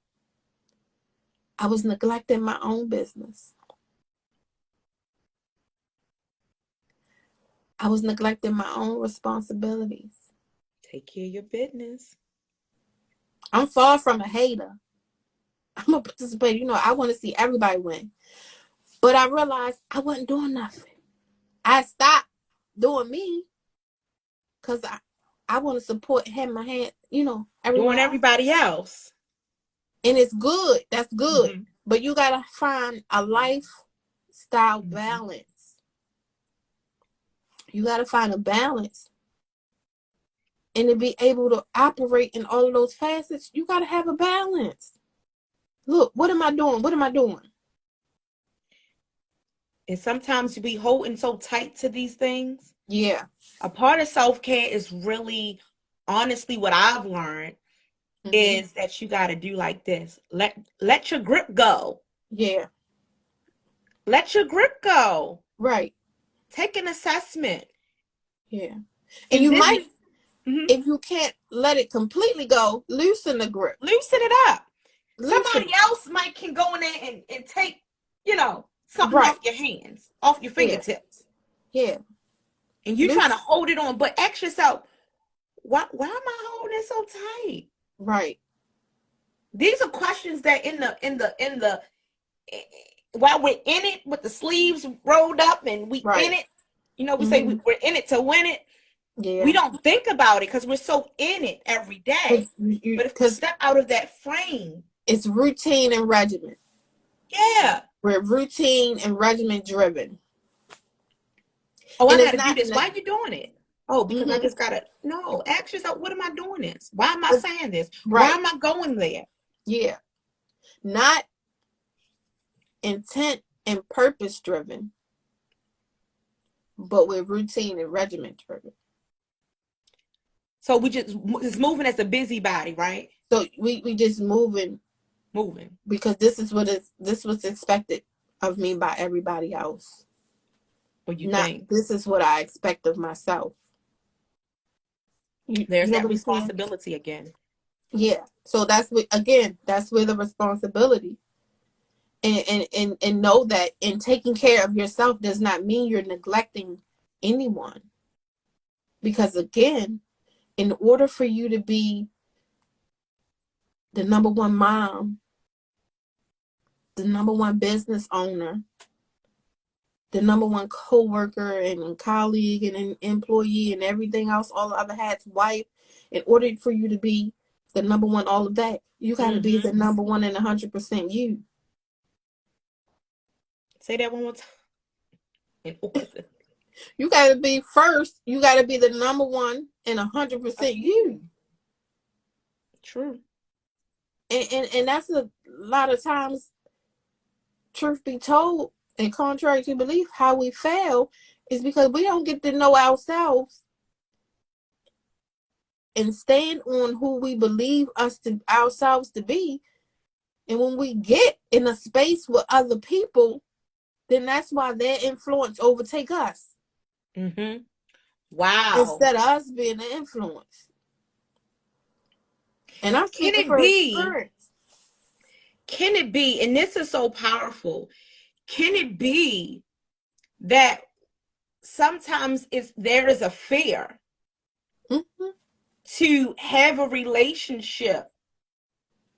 I was neglecting my own business. I was neglecting my own responsibilities. Take care of your business. I'm far from a hater. I'm a participator. You know, I want to see everybody win. But I realized I wasn't doing nothing. I stopped doing me because I want to support him, my hand, everywhere Doing else. everybody else. And it's good. That's good. Mm-hmm. But you got to find a lifestyle Mm-hmm. balance. You got to find a balance. And to be able to operate in all of those facets, you got to have a balance. Look, what am I doing? What am I doing? And sometimes we holding so tight to these things. Yeah. A part of self-care is really, honestly, what I've learned is that you got to do like this. Let your grip go. Yeah. Let your grip go. Right. Take an assessment. Yeah. And In you might, business, mm-hmm, if you can't let it completely go, loosen the grip. loosen it up. Loosen Somebody it. else can go in there and take, something Right. off your hands, off your Yeah. fingertips. Yeah. And you trying to hold it on, but ask yourself, why am I holding it so tight? Right. These are questions that while we're in it with the sleeves rolled up and we in Right. it, we say we're in it to win it. We Yeah. don't think about it because we're so in it every day. But if we Because step out of that frame, it's routine and regimen. yeah. We're routine and regimen driven. Oh, I And it's got to do not, this. Why are you doing it? Oh, because I mm-hmm. just got to. No, ask yourself, what am I doing this? Why am I saying this? Why Right. am I going there? Yeah. Not intent and purpose driven, but we're routine and regimen driven. So we it's moving as a busybody, right? So we just moving because this was expected of me by everybody else. What you Not think? this is what I expect of myself. You There's know that what I'm saying? responsibility again. Yeah. So that's where the responsibility and know that in taking care of yourself does not mean you're neglecting anyone. Because again, in order for you to be the number one mom, the number one business owner, the number one co-worker and colleague and an employee and everything else, all the other hats, wife, in order for you to be the number one, all of that, you got to be the number one and 100% you. Say that one more time. In order. You got to be first. You got to be the number one and 100% you. True. And that's a lot of times, truth be told, and contrary to belief, how we fail is because we don't get to know ourselves and stand on who we believe ourselves to be. And when we get in a space with other people, then that's why their influence overtake us. Mm-hmm. Wow. Instead of us being the influence. And I'm Can speaking it for be? experience. Can it be? And this is so powerful. Can it be that sometimes there is a fear Mm-hmm. to have a relationship,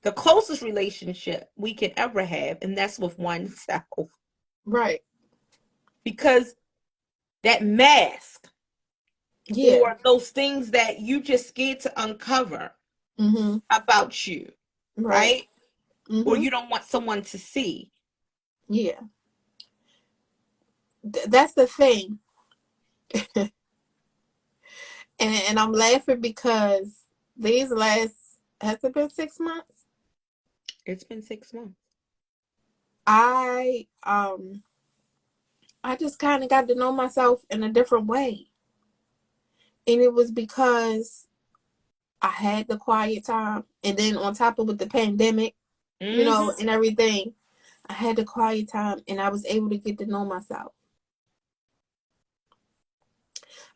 the closest relationship we can ever have, and that's with oneself? Right. Because that mask Yeah. or those things that you just scared to uncover Mm-hmm. about you, Right. right? Or Mm-hmm. you don't want someone to see. Yeah. That's the thing. And I'm laughing because has it been 6 months? It's been 6 months. I I just kind of got to know myself in a different way. And it was because I had the quiet time. And then on top of with the pandemic, and everything, I had the quiet time and I was able to get to know myself.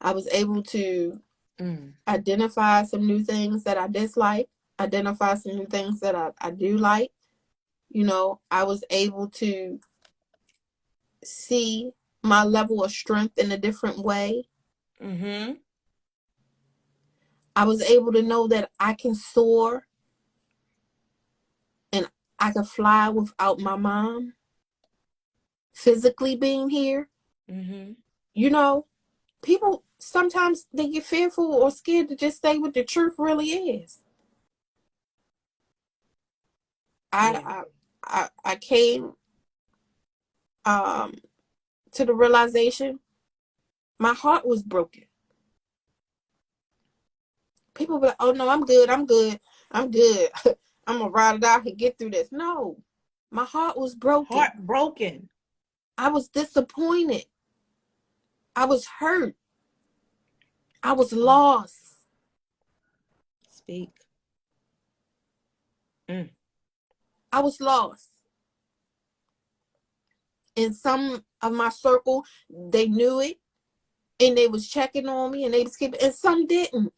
I was able to identify some new things that I dislike, identify some new things that I do like. I was able to see my level of strength in a different way. I was able to know that I can soar and I can fly without my mom physically being here. People sometimes they get fearful or scared to just say what the truth really is. I came to the realization my heart was broken. People be like, oh no, I'm good. I'm gonna ride it out and get through this. No, my heart was broken. Heartbroken. I was disappointed. I was hurt. I was lost. Speak. I was lost. And some of my circle, they knew it and they was checking on me and they was keeping, and some didn't.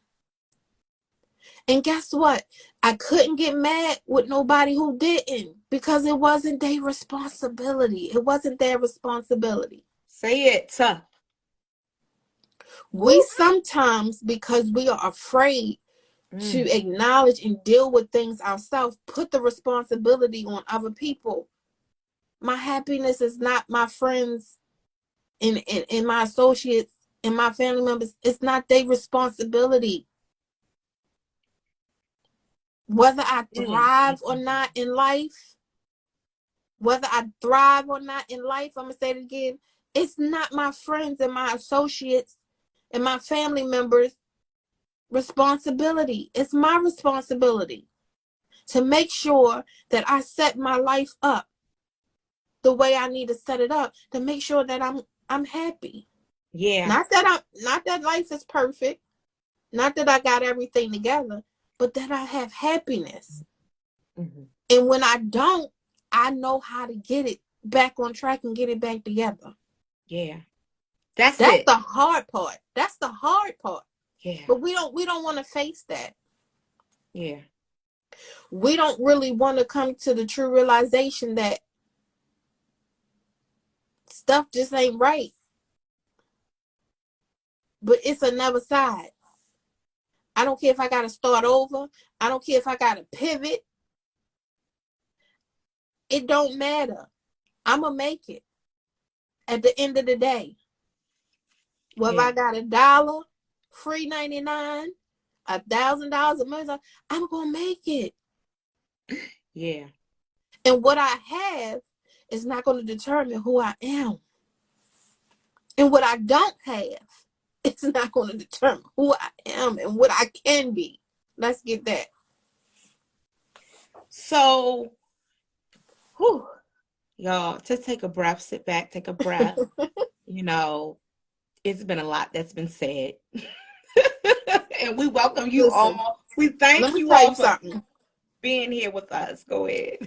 And guess what? I couldn't get mad with nobody who didn't because it wasn't their responsibility. It wasn't their responsibility. Say it. We sometimes, because we are afraid to acknowledge and deal with things ourselves, put the responsibility on other people. My happiness is not my friends and my associates and my family members. It's not their responsibility. Whether I thrive or not in life, I'm going to say it again, it's not my friends and my associates and my family members' responsibility. It's my responsibility to make sure that I set my life up the way I need to set it up to make sure that I'm happy. Yeah. Not that life is perfect, not that I got everything together, but that I have happiness. And when I don't, I know how to get it back on track and get it back together. Yeah. That's it. The hard part. That's the hard part. Yeah. But we don't want to face that. Yeah. We don't really want to come to the true realization that stuff just ain't right. But it's another side. I don't care if I got to start over. I don't care if I got to pivot. It don't matter. I'm going to make it at the end of the day. Whether I got $1, free 99, $1,000 a month, I'm going to make it. Yeah. And what I have is not going to determine who I am. And what I don't have, it's not going to determine who I am and what I can be. Let's get that. So, y'all, just take a breath, sit back, take a breath. It's been a lot that's been said. And we welcome you all. We thank you all for being here with us. Go ahead.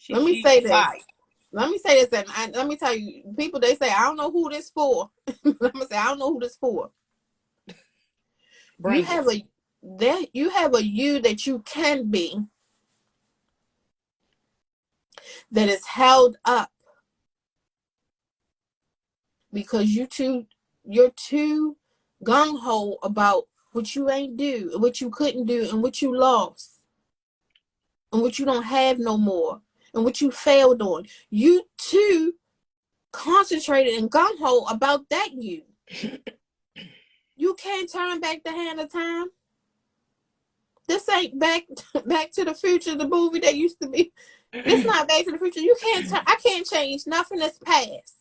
Let me say this. And let me tell you, people, they say, I don't know who this for. Let me say, I don't know who this for. You have a you that you can be that is held up because you're too gung-ho about what you ain't do, what you couldn't do, and what you lost, and what you don't have no more, and what you failed on. You too concentrated and gung-ho about that you. You can't turn back the hand of time. This ain't back to the future, the movie that used to be. This not Back to the Future. I can't change nothing that's past.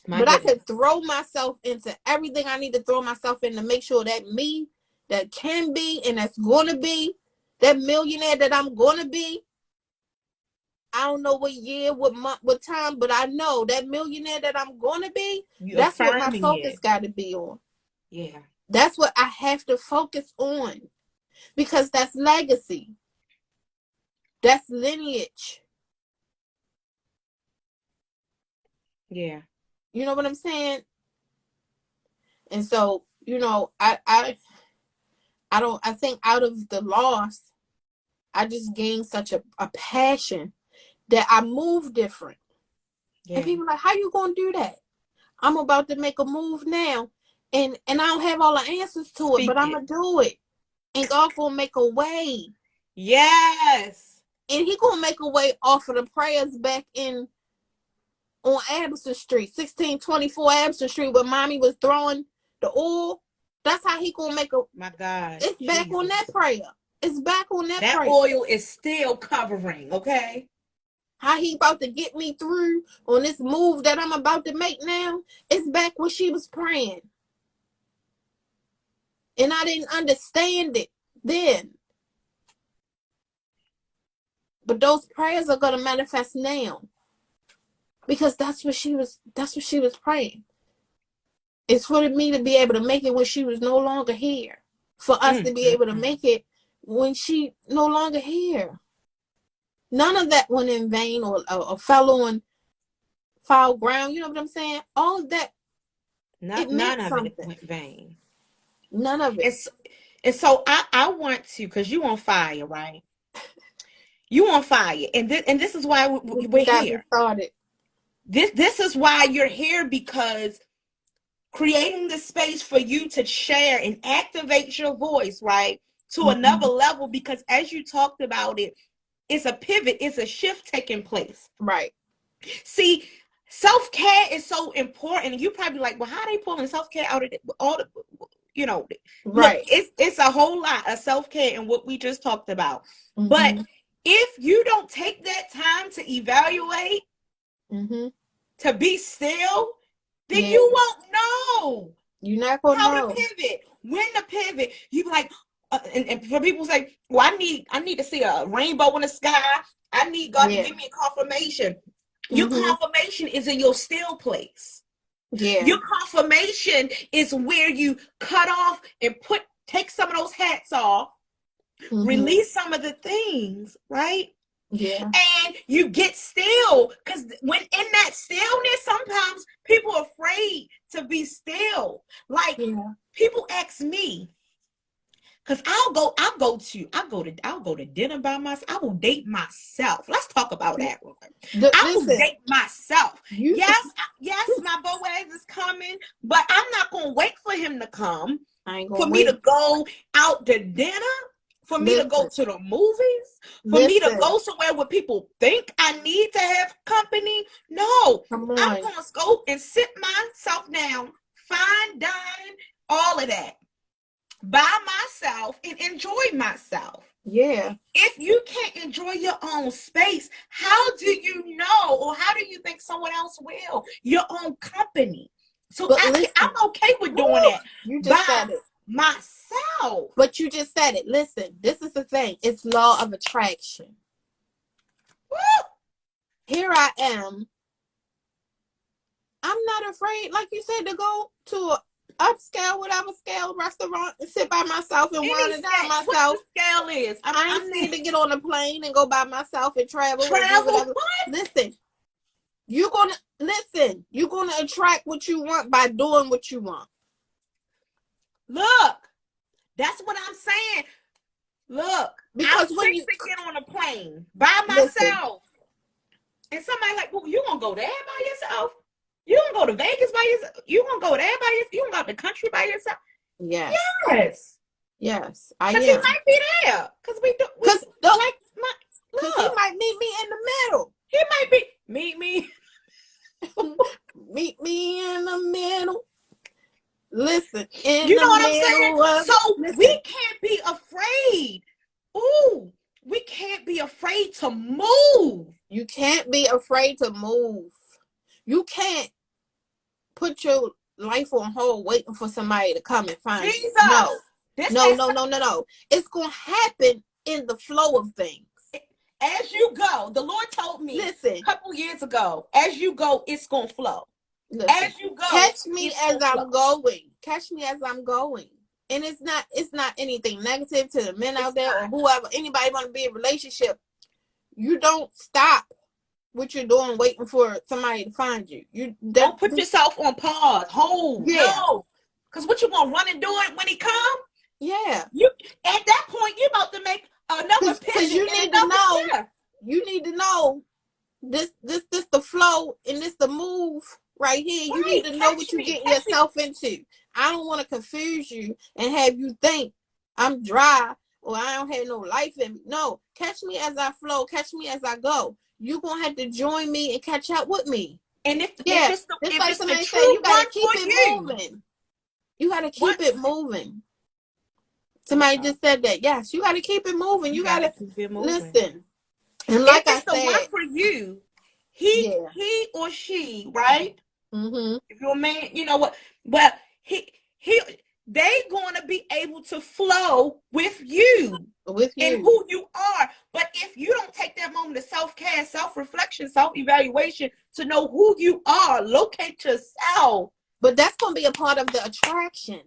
But I could throw myself into everything I need to throw myself in to make sure that me that can be and that's going to be, that millionaire that I'm going to be, I don't know what year, what month, what time, but I know that millionaire that I'm going to be, You're that's what my affirming focus it. got to be on. Yeah. That's what I have to focus on, because that's legacy. That's lineage. Yeah. You know what I'm saying? And so, I think out of the loss, I just gained such a passion that I move different. And Yeah. people are like, how you gonna do that? I'm about to make a move now, and I don't have all the answers to it, but Speak I'm it. gonna do it. And God gonna make a way. Yes. And he gonna make a way off of the prayers back in on Addison Street, 1624 Addison Street, where mommy was throwing the oil. That's how he gonna make a My God. it's back on that Jesus. prayer. It's back on that That prayer. oil is still covering, okay? How he about to get me through on this move that I'm about to make now. It's back when she was praying. And I didn't understand it then. But those prayers are gonna manifest now. Because that's what she was praying. It's for me to be able to make it when she was no longer here. For us to be able to make it when she no longer here. None of that went in vain or fell on foul ground. You know what I'm saying? All of that, it None meant of it something. went vain. None of it. And so I want to, because you on fire, right? You on fire. And this is why we're Got me here. started. This is why you're here, because creating the space for you to share and activate your voice, right, to another level, because as you talked about it, it's a pivot, it's a shift taking place. Right. See, self-care is so important. And you probably like, well, how are they pulling self-care out of all the, look, Right. it's a whole lot of self-care in what we just talked about. But Mm-hmm. if you don't take that time to evaluate, Mm-hmm. to be still, then Yeah. you won't know You're not gonna how to know. pivot, when to pivot. You be like, and for people say, well, I need to see a rainbow in the sky. I need God to Yeah. give me a confirmation. Your Mm-hmm. confirmation is in your still place. Yeah. Your confirmation is where you cut off and take some of those hats off, Mm-hmm. release some of the things, right? Yeah. And you get still, because when in that stillness, sometimes people are afraid to be still. Like, Yeah. people ask me, because I'll go to dinner by myself. I will date myself. Let's talk about that. I will Listen, date myself. you Yes, my Boaz is coming, but I'm not gonna wait for him to come I ain't for gonna me to wait. go out to dinner, for me to go Listen, to the movies, for me to listen. go somewhere where people think I need to have company. No, Come I'm on. gonna go and sit myself down, fine dine, all of that by myself and enjoy myself. Yeah. If you can't enjoy your own space, how do you know, or how do you think someone else will? Your own company. So But listen, I'm okay with woo, doing that you just by said it. myself. But you just said it. Listen, this is the thing. It's law of attraction. Woo! Here I am. I'm not afraid, like you said, to go to a upscale, whatever scale restaurant and sit by myself and wine Any and dine scale, what myself. the scale is? I ain't I'm scared not to get on a plane and go by myself and travel and do travel. whatever. What? Listen, you're gonna attract what you want by doing what you want. Look, that's what I'm saying. Look, I'm Because when fixing you to get on a plane by listen, myself. And somebody like, well, you gonna go there by yourself? You gonna go to Vegas by yourself? You gonna go there by yourself? You gonna go to the country by yourself? yes, Yes. yes, I Cause he am. might be there. Cause we Cause don't, like my cause he look. might meet me in the middle. He might be meet me. Meet me in the middle. Listen, in You the know what I'm saying? middle of So listen. we can't be afraid. Ooh, we can't be afraid to move. You can't be afraid to move. You can't put your life on hold waiting for somebody to come and find you. No. Jesus. This No, that no, no, no, no. It's gonna happen in the flow of things. as you go, the Lord told me Listen, a couple years ago, as you go, it's going to flow. listen. As you go, Catch me it's as gonna I'm flow. going. Catch me as I'm going. And it's not anything negative to the men It's out there or not. whoever, anybody want to be in a relationship. You don't stop what you're doing waiting for somebody to find you. Don't put yourself on pause. Hold. Yeah. No. Because what you going to run and do it when he come? Yeah. You At that point, you're about to make another Because pivot you and need to another know, shift. this the flow and this the move right here. You Right. need to know Catch what you're me. getting Catch me. yourself into. I don't want to confuse you and have you think I'm dry or I don't have no life in me. No, catch me as I flow, catch me as I go. You're gonna have to join me and catch up with me. And if Yeah. if Just like it's the somebody said, true you gotta one keep for it you, moving. You gotta what? keep it moving. Somebody Okay. just said that. Yes, you gotta keep it moving. You You got to gotta keep it moving. listen. And If like I it's the one said, for you, yeah. he or she, right? Mm-hmm. If you're a man, you know what? But he they gonna be able to flow with you With and you. who you are. But if you don't take that moment of self-care, self-reflection, self-evaluation to know who you are, locate yourself. But that's gonna be a part of the attraction.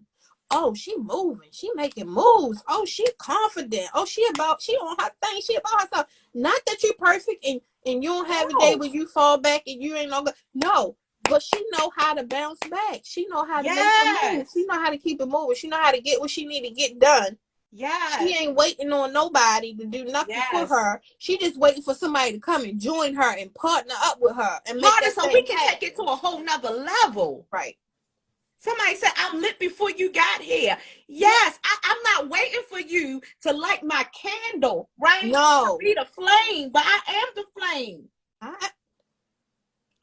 Oh, she moving. She making moves. Oh, she confident. Oh, she on her thing. She about herself. Not that you're perfect and you don't have a day No. where you fall back and you ain't no good. No, but she know how to bounce back. She know how to make the move. She Yes. know how to keep it moving. She know how to get what she need to get done. She Yes. ain't waiting on nobody to do nothing for Yes. her. She just waiting for somebody to come and join her and partner up with her and make Harder that so we thing can take it to happen. a whole nother level. Right. Somebody said, I'm lit before you got here. Yeah. Yes, I'm not waiting for you to light my candle, right? To No. be the flame, but I am the flame. I,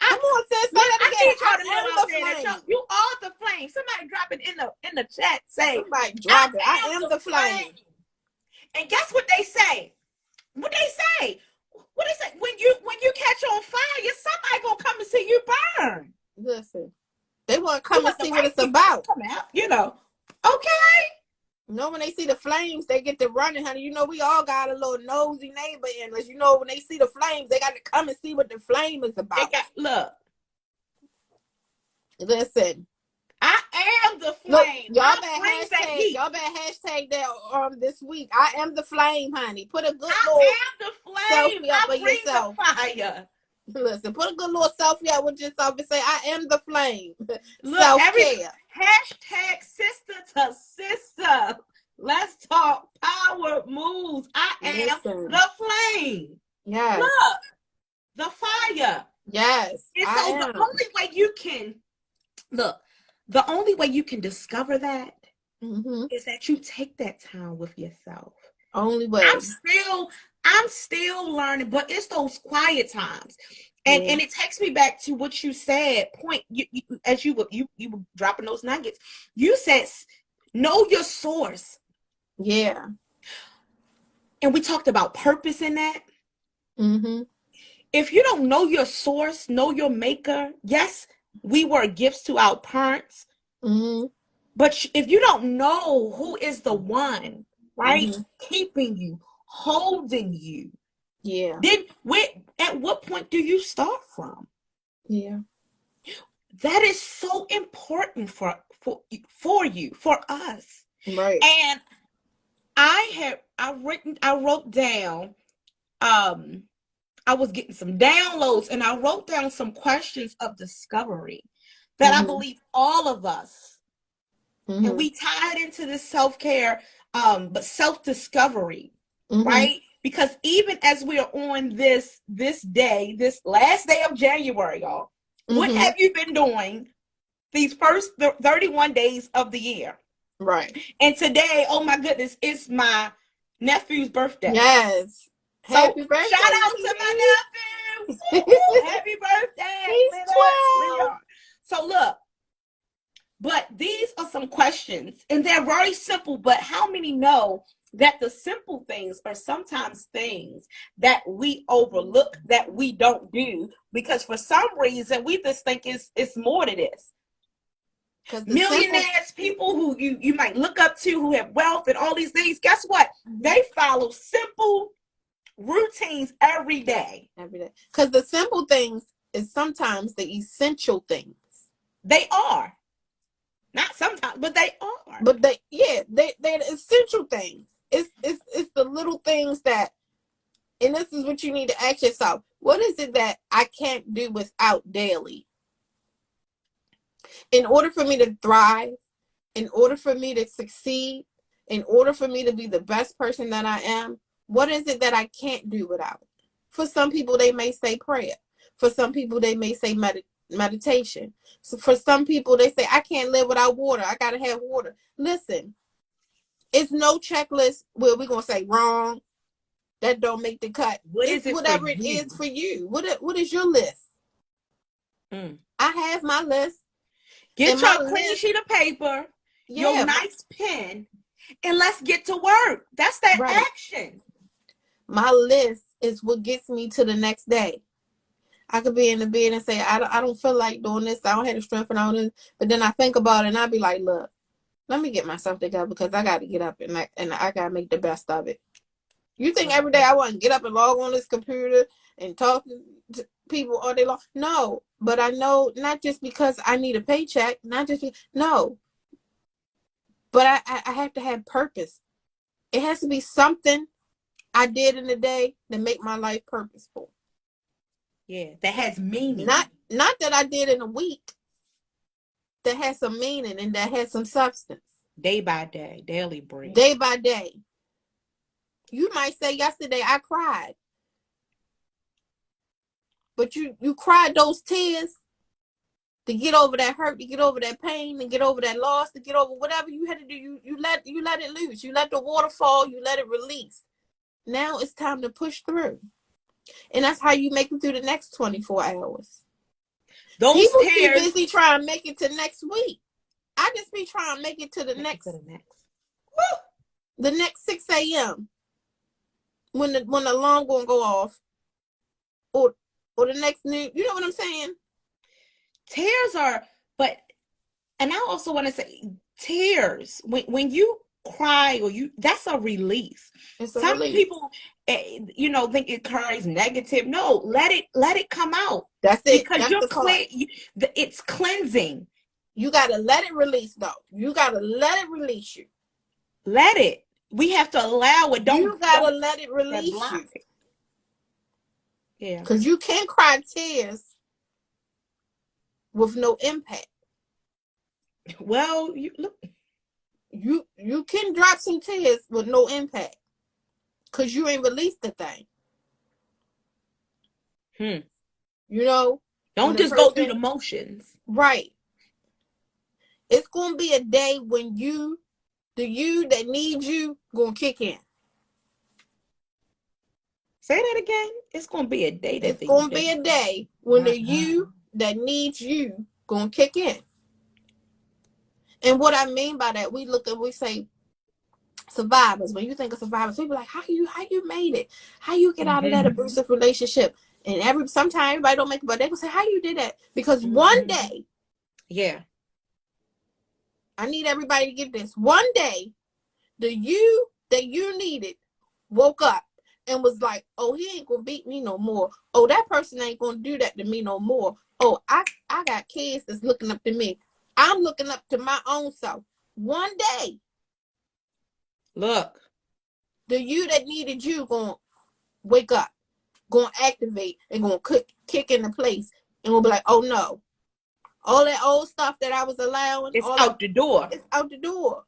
I, Come on, sis. Say look, that I again. need y'all to I know am out the there that flame. you are the flame. Somebody drop it in the chat. Say, Somebody I drop it. I am am the the flame. flame. And guess what they say? What they say? What they say? When you catch on fire, somebody gonna come and see you burn. Listen, they want to You come and want the see what right it's people to about. come out, you know. Okay. You know, when they see the flames, they get to running, honey. You know, we all got a little nosy neighbor in us. You know, when they see the flames, they got to come and see what the flame is They about. got look. Listen. I am the Look, flame. I bring that heat. y'all better hashtag that this week. I am the flame, honey. Put a good I little am the flame. selfie up I of bring the yourself. fire. Listen, put a good little selfie up with yourself and say, I am the flame. Look, Self-care. hashtag sister to sister. Let's talk power moves. I am Listen. the flame. Yes. Look, the fire. Yes. And I so am. the only way you can discover that Mm-hmm. is that you take that time with yourself. Only I'm way. still I'm still learning, but it's those quiet times. And Yeah. it takes me back to what you said, point as you were dropping those nuggets. You said know your source. Yeah. And we talked about purpose in that. Mm-hmm. If you don't know your source, know your maker, yes, we were gifts to our parents. Mm-hmm. But if you don't know who is the one, right, Mm-hmm. keeping you, holding you, Yeah. then at what point do you start from? Yeah. That is so important for you, for us. Right. And I wrote down, I was getting some downloads and I wrote down some questions of discovery that I Mm-hmm. believe all of us, and Mm-hmm. we tied into this self-care, but self-discovery, Mm-hmm. right? Because even as we are on this day, this last day of January, y'all, what Mm-hmm. have you been doing these first 31 days of the year? Right. And today, oh my goodness, it's my nephew's birthday. Yes. So Happy birthday, shout out to my Lee. nephew. Woo-hoo. Happy birthday, He's 12. Leon. So look, but these are some questions, and they're very simple, but how many know that the simple things are sometimes things that we overlook, that we don't do, because for some reason we just think it's more to this. Because the simple. Millionaires, people who you might look up to, who have wealth and all these things, guess what? They follow simple routines every day. Every day. Because the simple things is sometimes the essential things. They are. Not sometimes, but they are. But they're the essential things. It's the little things that, and this is what you need to ask yourself. What is it that I can't do without daily? In order for me to thrive, in order for me to succeed, in order for me to be the best person that I am, what is it that I can't do without? For some people, they may say prayer. For some people, they may say meditation. So for some people, they say, I can't live without water. I got to have water. Listen, it's no checklist where we're going to say wrong. That don't make the cut. What It's is it whatever for it you? is for you. What is your list? I have my list. Get your clean sheet of paper, your nice pen, and let's get to work. That's that action. My list is what gets me to the next day. I could be in the bed and say, I don't feel like doing this. I don't have the strength and all this. But then I think about it and I be like, look, let me get myself together because I got to get up and I got to make the best of it. You think every day I want to get up and log on this computer and talk to people all day long? No, but I know not just because I need a paycheck, no. But I have to have purpose. It has to be something I did in the day that make my life purposeful. Yeah, that has meaning. Not that I did in a week. That has some meaning and that has some substance. Day by day, daily bread. Day by day. You might say yesterday I cried. But you cried those tears to get over that hurt, to get over that pain, to get over that loss, to get over whatever you had to do. You let it loose. You let the water fall. You let it release. Now it's time to push through. And that's how you make it through the next 24 hours. Those people tears, too busy trying to make it to next week. I just be trying to make it to the next 6 a.m. when the alarm gonna go off, or the next new. You know what I'm saying? Tears are, and I also want to say, tears when you cry or that's a release. Some people, think it carries negative. No, let it come out. That's it. Because that's you're the part. It's cleansing. You gotta let it release, though. You gotta let it release you. Let it. We have to allow it. You gotta let it release you. Yeah. Because you can't cry tears with no impact. Well, you can drop some tears with no impact because you ain't released the thing. Don't just go through the motions. Right. It's gonna be a day when the you that needs you gonna kick in. Say that again. It's gonna be a day it's gonna be a day when the you that needs you gonna kick in. And what I mean by that, we say survivors. When you think of survivors, people are like, how you made it? How you get out of that abusive relationship? And sometimes everybody don't make it, but they will say, how you did that? Because one day, I need everybody to get this. One day, the you that you needed woke up and was like, oh, he ain't gonna beat me no more. Oh, that person ain't gonna do that to me no more. Oh, I got kids that's looking up to me. I'm looking up to my own self. One day, look, the you that needed you gonna wake up, gonna activate, and gonna kick into place, and gonna be like, oh no, all that old stuff that I was allowing, it's out the door. It's out the door.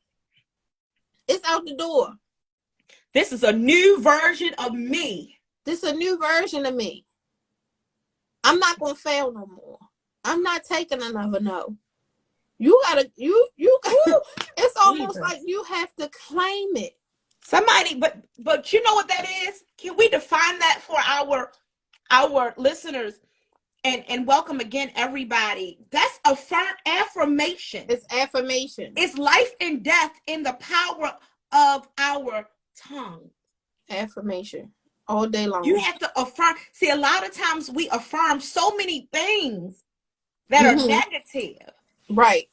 It's out the door. This is a new version of me. This is a new version of me. I'm not gonna fail no more. I'm not taking another no. You gotta. It's almost like you have to claim it. Somebody, but you know what that is? Can we define that for our listeners? And welcome again, everybody. That's affirmation. It's affirmation. It's life and death in the power of our tongue. Affirmation all day long. You have to affirm. See, a lot of times we affirm so many things that are negative. Right.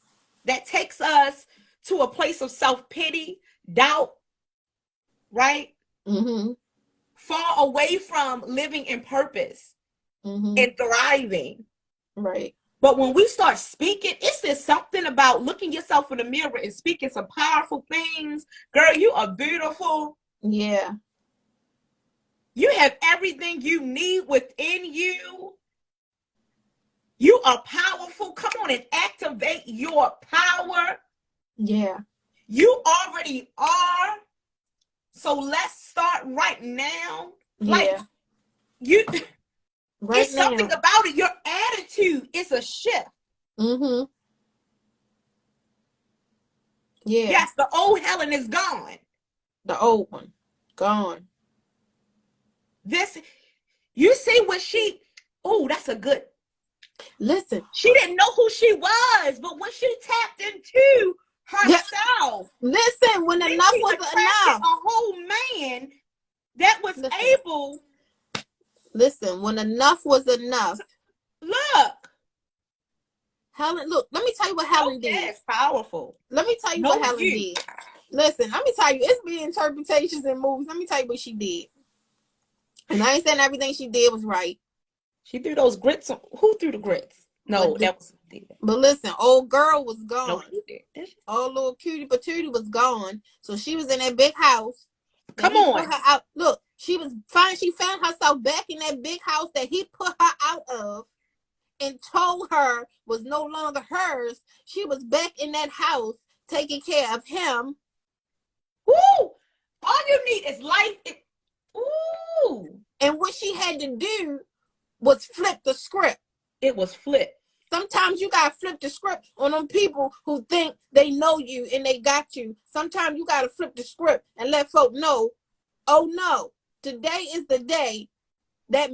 That takes us to a place of self-pity, doubt, right? far away from living in purpose and thriving. Right. But when we start speaking, it says something about looking yourself in the mirror and speaking some powerful things. Girl, you are beautiful. Yeah. You have everything you need within you. You are powerful. Come on and activate your power. Yeah. You already are. So let's start right now. Yeah. Like you, right it's now. something about it. Your attitude is a shift. Yeah. Yes, the old Helen is gone. The old one. Gone. This, you see what she, oh, that's a good. Listen. She didn't know who she was, but when she tapped into herself, listen, when then enough she was attracted enough. a whole man that was able. Listen, when enough was enough. Look. Helen, look, let me tell you what Helen did. It's powerful. Let me tell you what Helen did. Listen, let me tell you, it's been interpretations and movies. Let me tell you what she did. And I ain't saying everything she did was right. She threw those grits on. Who threw the grits? No, that was. But listen, old girl was gone. No, she did. Old little cutie patootie was gone. So she was in that big house. Come on. Put her out. Look, she was fine. She found herself back in that big house that he put her out of and told her was no longer hers. She was back in that house taking care of him. Woo! All you need is life. Ooh. And what she had to do was flip the script. It was flipped. Sometimes you gotta flip the script on them people who think they know you and they got you. Sometimes you gotta flip the script and let folk know, oh no, today is the day that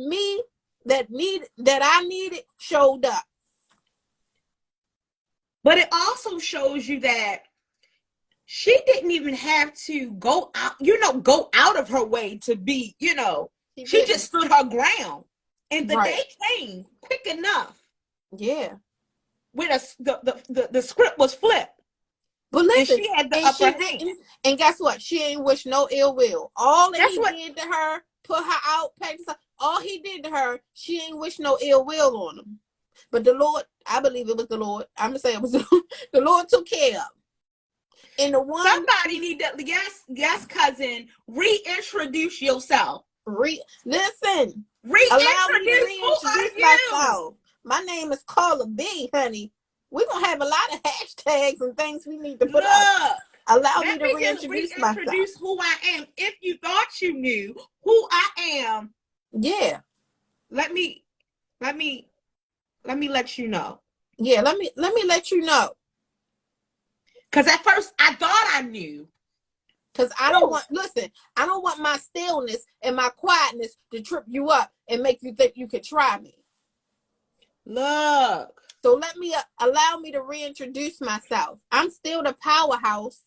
I needed showed up. But it also shows you that she didn't even have to go out of her way to be, she just stood her ground. And the day came quick enough. Yeah. When the script was flipped. But listen, and she had the upper hand. And guess what? She ain't wish no ill will. All that he did to her, put her out, all he did to her, she ain't wish no ill will on him. But the Lord, I believe it was the Lord. I'm gonna say it was the Lord took care of. And the one somebody need to yes, cousin, reintroduce yourself. Reintroduce myself. My name is Carla B, honey. We're gonna have a lot of hashtags and things we need to put up. Allow me to reintroduce myself. Who I am. If you thought you knew who I am, yeah. Let me let you know. Yeah, let me let you know. Because at first I thought I knew. Because I don't want my stillness and my quietness to trip you up and make you think you could try me. Look. So allow me to reintroduce myself. I'm still the powerhouse.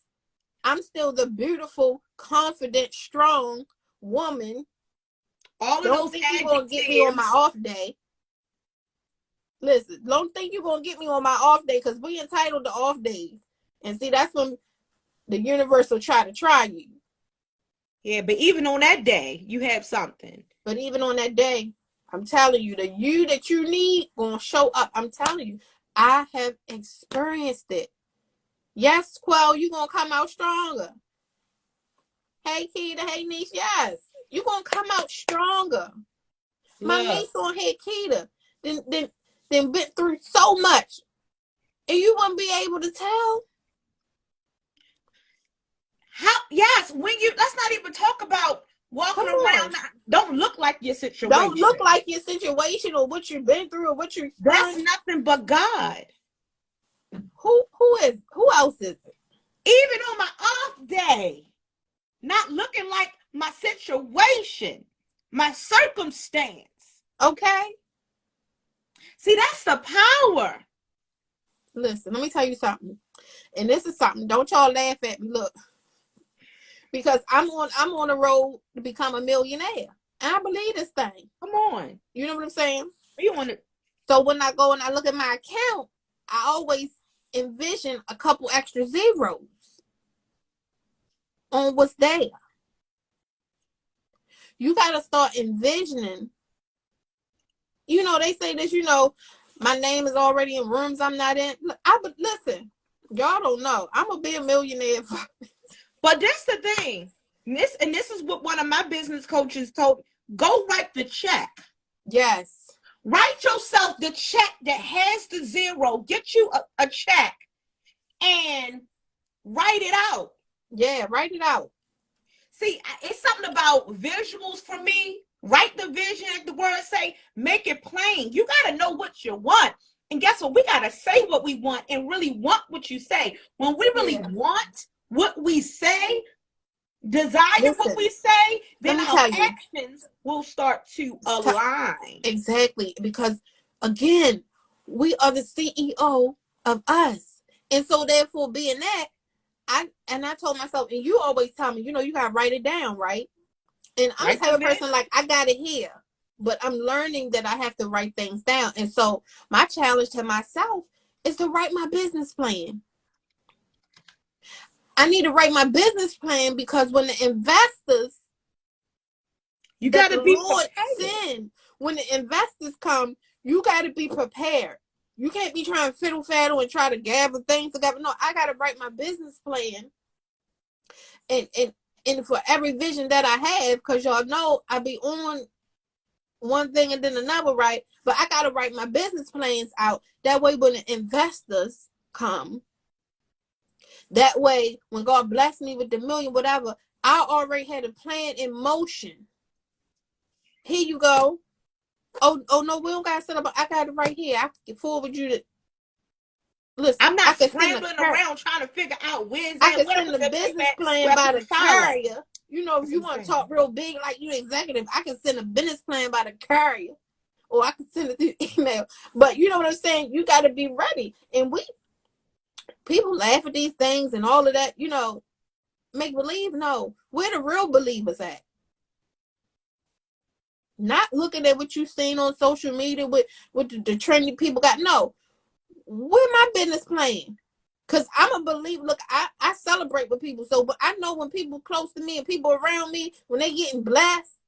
I'm still the beautiful, confident, strong woman. Don't think you're going to get me on my off day. Listen, don't think you're going to get me on my off day because we entitled to off days. And see, that's when the universe will try to try you. Yeah, but even on that day, you have something. But even on that day, I'm telling you, the you that you need going to show up. I'm telling you, I have experienced it. Yes, Quell, you're going to come out stronger. Hey, Keita. Hey, niece. Yes, you're going to come out stronger. Look. My niece on here, Keita, then been through so much. And you wouldn't be able to tell. Yes, let's not even talk about walking around. Don't look like your situation. Don't look like your situation or what you've been through or what you've That's nothing but God. Who else is it? Even on my off day, not looking like my situation, my circumstance. Okay. See, that's the power. Listen, let me tell you something. And this is something. Don't y'all laugh at me. Look. Because I'm on the road to become a millionaire. And I believe this thing. Come on. You know what I'm saying? You want it. So when I go and I look at my account, I always envision a couple extra zeros on what's there. You got to start envisioning. They say this, my name is already in rooms I'm not in. But listen, y'all don't know. I'm going to be a millionaire. But that's the thing. This is what one of my business coaches told me. Go write the check. Yes. Write yourself the check that has the zero. Get you a check and write it out. Yeah, write it out. See, it's something about visuals for me. Write the vision, like the words say, make it plain. You got to know what you want. And guess what? We got to say what we want and really want what you say. When we really want what we say, desire what we say, then our actions will start to align. Exactly. Because, again, we are the CEO of us. And so, therefore, being that, I told myself, and you always tell me, you got to write it down, right? And I'm the type of person like, I got it here. But I'm learning that I have to write things down. And so my challenge to myself is to write my business plan. I need to write my business plan because when the investors, you got to be Lord send, when the investors come, you got to be prepared. You can't be trying to fiddle faddle and try to gather things together. No, I got to write my business plan. And for every vision that I have, because y'all know I be on one thing and then another, right? But I got to write my business plans out. That way, when the investors come, that way, when God bless me with the million, whatever, I already had a plan in motion. Here you go. Oh no, we don't got to set up. I got it right here. I can forward you to. Listen, I'm not scrambling around trying to figure out where's that. I can send the business plan by the carrier. If you want to talk real big like you executive, I can send a business plan by the carrier. Or I can send it through email. But you know what I'm saying? You got to be ready. And people laugh at these things and all of that, make believe. No, where the real believers at? Not looking at what you've seen on social media with the trendy people got. No, where my business plan? Because I'm a believer. Look, I celebrate with people. So, but I know when people close to me and people around me, when they getting blessed,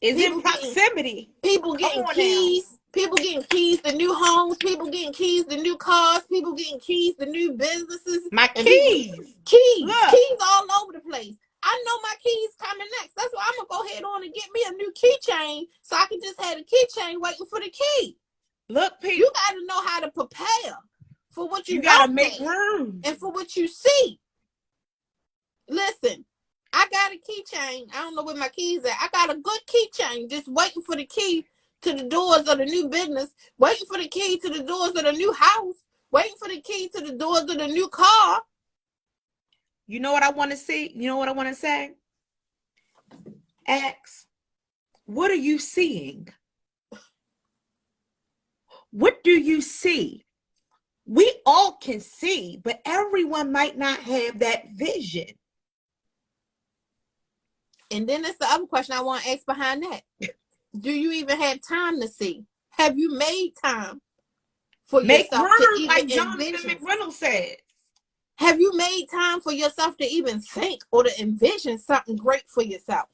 is in proximity. People getting keys. Now. People getting keys to new homes. People getting keys to new cars. People getting keys to new businesses. My keys. Keys all over the place. I know my keys coming next. That's why I'm going to go ahead on and get me a new keychain so I can just have a keychain waiting for the key. Look, people. You got to know how to prepare for what you got to make room. And for what you see. Listen, I got a keychain. I don't know where my keys at. I got a good keychain just waiting for the key to the doors of the new business, waiting for the key to the doors of the new house, waiting for the key to the doors of the new car. You know what I want to see? You know what I want to say? Ask, what are you seeing? What do you see? We all can see, but everyone might not have that vision. And then there's the other question I want to ask behind that. Do you even have time to see? Have you made time for yourself to even like Jonathan McReynolds said? Have you made time for yourself to even think or to envision something great for yourself?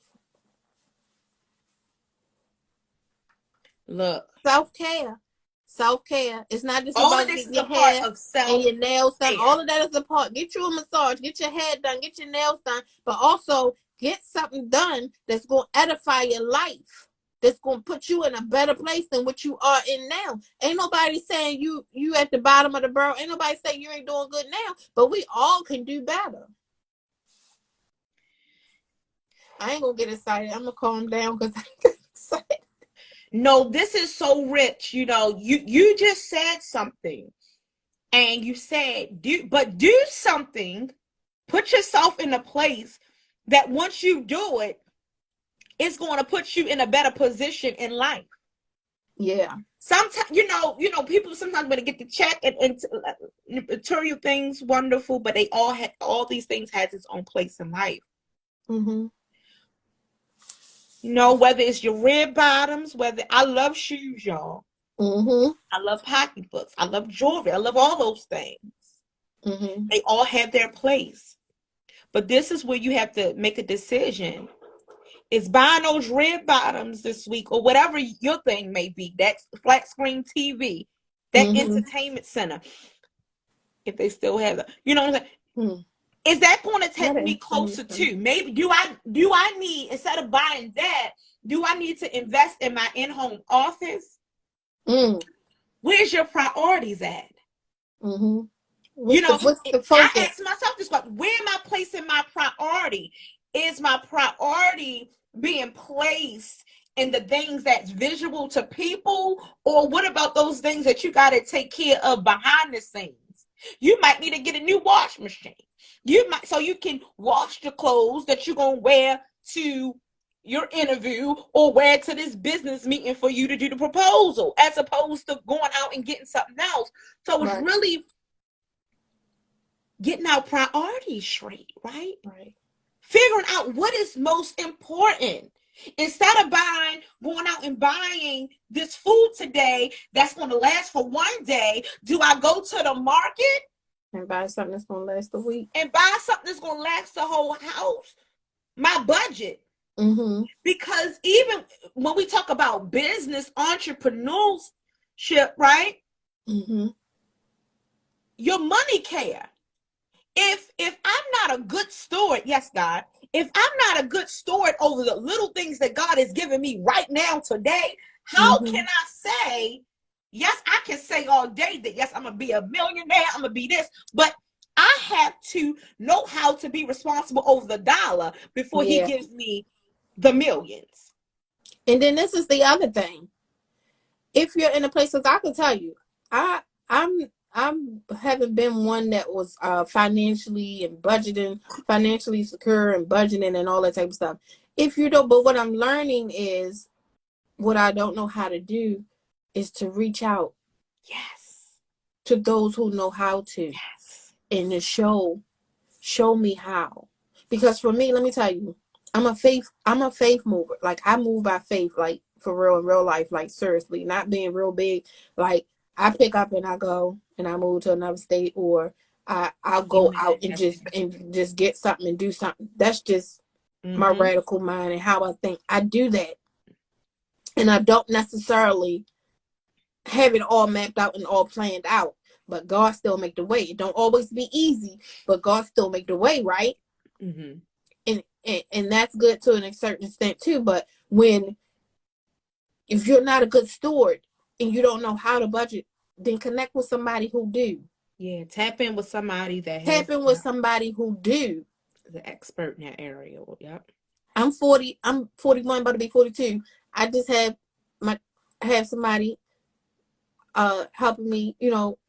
Look. Self-care. Self-care. It's not just all about getting your hair and your nails done. All of that is a part. Get you a massage. Get your hair done. Get your nails done. But also get something done that's going to edify your life. That's going to put you in a better place than what you are in now. Ain't nobody saying you at the bottom of the barrel. Ain't nobody saying you ain't doing good now. But we all can do better. I ain't going to get excited. I'm going to calm down because I get excited. No, this is so rich. You just said something. And you said, do something. Put yourself in a place that once you do it, it's going to put you in a better position in life. Yeah. Sometimes, people sometimes want to get the check and material things, wonderful, but they all these things has its own place in life. Mm-hmm. Whether it's your red bottoms, I love shoes, y'all. Mm-hmm. I love pocketbooks. I love jewelry. I love all those things. Mm-hmm. They all have their place. But this is where you have to make a decision. is buying those red bottoms this week or whatever your thing may be, that flat screen TV, that entertainment center, if they still have it, you know what I'm saying? Is that going to take me closer to, maybe do I need, instead of buying that, do I need to invest in my in-home office? Where's your priorities at? You know, I ask myself this question: where am I placing my priority? Is my priority being placed in the things that's visual to people, or what about those things that you got to take care of behind the scenes? You might need to get a new wash machine. You might, so you can wash the clothes that you're gonna wear to your interview or wear to this business meeting for you to do the proposal, as opposed to going out and getting something else. So it's really getting our priorities straight, right? Figuring out what is most important. Instead of going out and buying this food today that's going to last for one day, do I go to the market and buy something that's going to last a week? And buy something that's going to last the whole house? My budget. Because even when we talk about business entrepreneurship, right? Your money care. If I'm not a good steward, yes, God, if I'm not a good steward over the little things that God has given me right now today, how can I say, yes, I can say all day that, yes, I'm going to be a millionaire, I'm going to be this, but I have to know how to be responsible over the dollar before he gives me the millions. And then this is the other thing. If you're in a place, as I can tell you, I haven't been one that was financially and budgeting, financially secure and budgeting and all that type of stuff. If you don't, but what I'm learning is, what I don't know how to do is to reach out, to those who know how to, and to show me how. Because for me, let me tell you, I'm a faith mover. Like, I move by faith, like for real in real life, like seriously, not being real big. Like, I pick up and I go and I move to another state, or I'll go out and just get something and do something. That's just my radical mind and how I think. I do that. And I don't necessarily have it all mapped out and all planned out. But God still make the way. It don't always be easy, but God still make the way, right? And that's good to a certain extent too. But if you're not a good steward and you don't know how to budget, then connect with somebody who do. Yeah, tap in with somebody that who do. The expert in that area. Yep. I'm 40. I'm 41, about to be 42. I just have somebody helping me,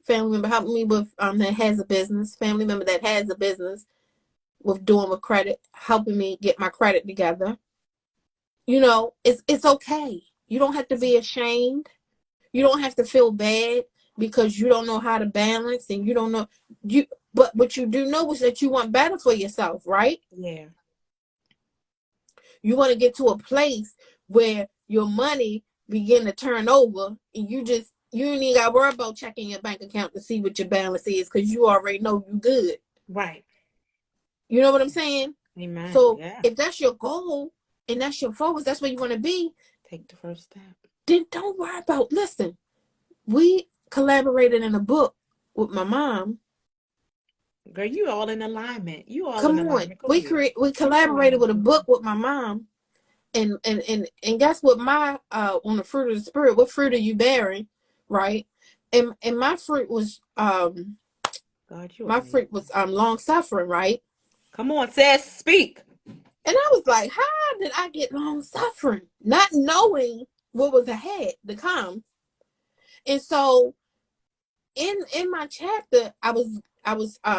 family member helping me with that has a business, family member that has a business with doing with credit, helping me get my credit together. It's okay. You don't have to be ashamed. You don't have to feel bad because you don't know how to balance, and you don't know but what you do know is that you want better for yourself, right? Yeah. You want to get to a place where your money begin to turn over, and you ain't even got to worry about checking your bank account to see what your balance is, because you already know you good. Right. You know what I'm saying? Amen. So if that's your goal and that's your focus, that's where you want to be. Take the first step. Then don't worry about, listen, we collaborated in a book with my mom. Girl, you all in alignment. Come on. We collaborated with a book with my mom. And guess what, my on the fruit of the spirit, what fruit are you bearing, right? And my fruit was fruit was long suffering, right? Come on, sis, speak. And I was like, how did I get long suffering? Not knowing what was ahead to come. And so in my chapter, I was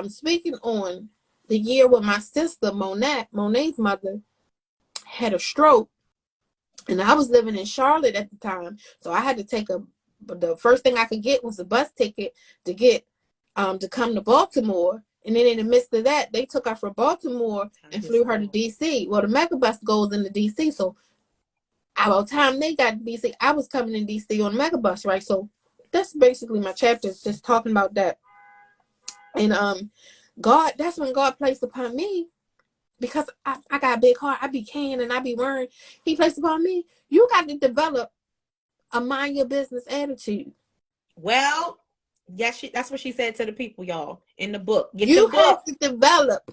speaking on the year when my sister Monet's mother had a stroke. And I was living in Charlotte at the time, so I had to take the first thing I could get was a bus ticket to get to come to Baltimore. And then in the midst of that, they took her from Baltimore and flew her to DC. Well, the megabus goes into DC, so by the time they got to DC, I was coming in DC on the megabus, right? So that's basically my chapter, is just talking about that. And God, that's when God placed upon me because I got a big heart. I be can and I be worrying. He placed upon me. You got to develop a mind your business attitude. Well, yes, that's what she said to the people, y'all, in the book. Get your You book. have to develop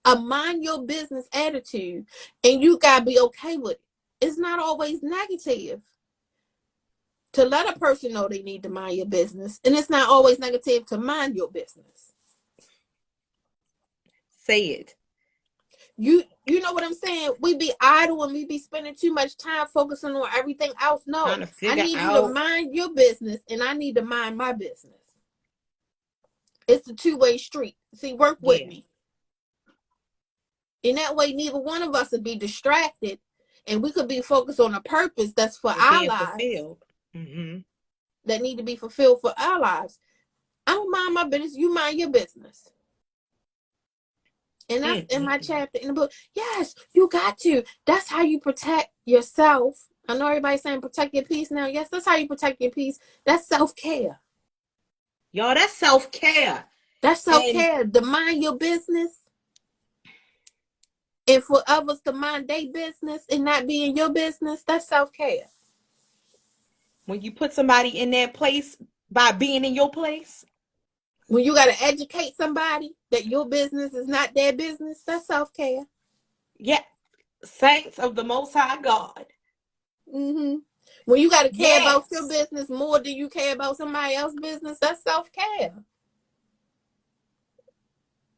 a mind your business attitude, and you got to be okay with it. It's not always negative to let a person know they need to mind your business, and it's not always negative to mind your business. Say it. You know what I'm saying? We be idle and we be spending too much time focusing on everything else. Trying No, to I figure need you to out. mind your business, and I need to mind my business. It's a two-way street. See, work with Yeah. me. In that way, neither one of us would be distracted, and we could be focused on a purpose that's for It's our being lives, fulfilled. Mm-hmm. that need to be fulfilled for our lives. I don't mind my business. You mind your business. And that's in my chapter in the book. Yes, you got to. That's how you protect yourself. I know everybody's saying protect your peace now. Yes, that's how you protect your peace. That's self-care. Y'all, that's self-care. That's And self-care. To mind your business. And for others to mind their business and not be in your business, that's self-care. when you put somebody in their place by being in your place, When you got to educate somebody that your business is not their business, that's self-care. yeah, saints of the Most High God. Mm-hmm. When you got to care about your Yes. business more than you care about somebody else's business, that's self-care.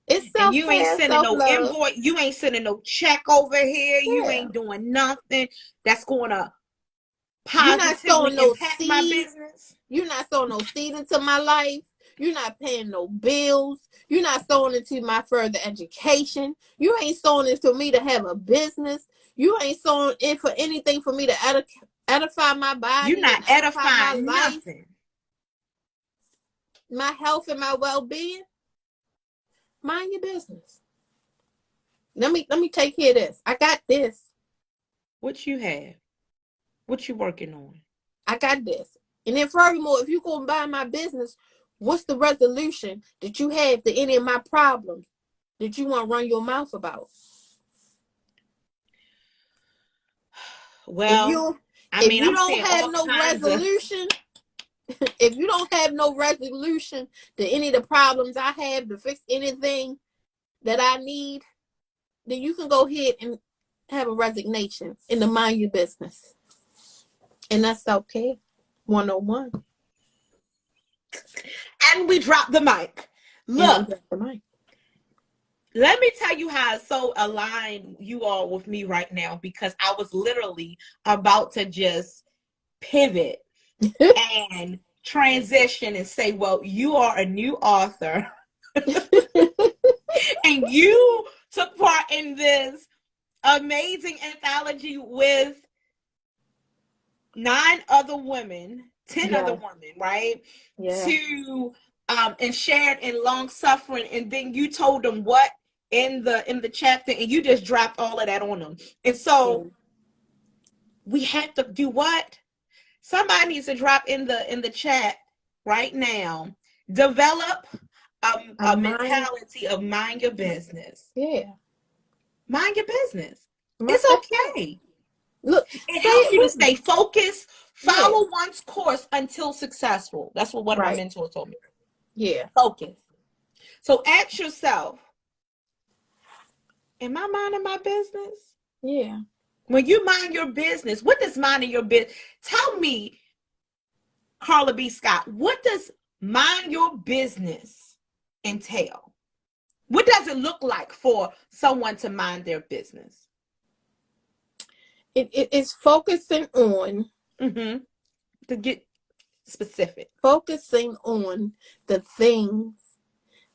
It's And you ain't self-care, sending no self-love. invoice. You ain't sending no check over here. You Yeah. ain't doing nothing that's going to You're not positively sowing no impact my seed. business. You're not sowing no seed into my life. You're not paying no bills. You're not sowing into my further education. You ain't sowing it for me to have a business. You ain't sowing it for anything for me to edify my You're body not and edify my edifying life, nothing. my health, and my well-being. Mind your business. Let me take care of this. I got this. What you have? What you working on? I got this. And then furthermore, if you go and buy my business, what's the resolution that you have to any of my problems that you want to run your mouth about? If Well, you I if mean, you I'm don't seeing have all no kinds of. resolution, if you don't have no resolution to any of the problems I have to fix anything that I need, then you can go ahead and have a resignation and to mind your business. And that's self-care 101. And we drop the mic. And we Look, got the mic. let me tell you how it's so aligned you all with me right now, because I was literally about to just pivot and transition and say, well, you are a new author and you took part in this amazing anthology with 9 other women, 10 other Yeah. women, right? Yeah. To and shared in long suffering, and then you told them what in the chapter, and you just dropped all of that on them. And Yeah. so we have to do what? Somebody needs to drop in the chat right now. Develop A a mind. mentality of mind your business. Yeah. Mind your business. It's That's it. okay. Look, It say helps it you to with stay me. focused, Yeah. follow one's course until successful. That's what one of my Right. mentors told me. Yeah. Focus. So ask yourself, am I minding my business? Yeah. When you mind your business, what does minding your business? Tell me, Carla B. Scott, what does mind your business entail? What does it look like for someone to mind their business? It is focusing on Mm-hmm. To get specific. the things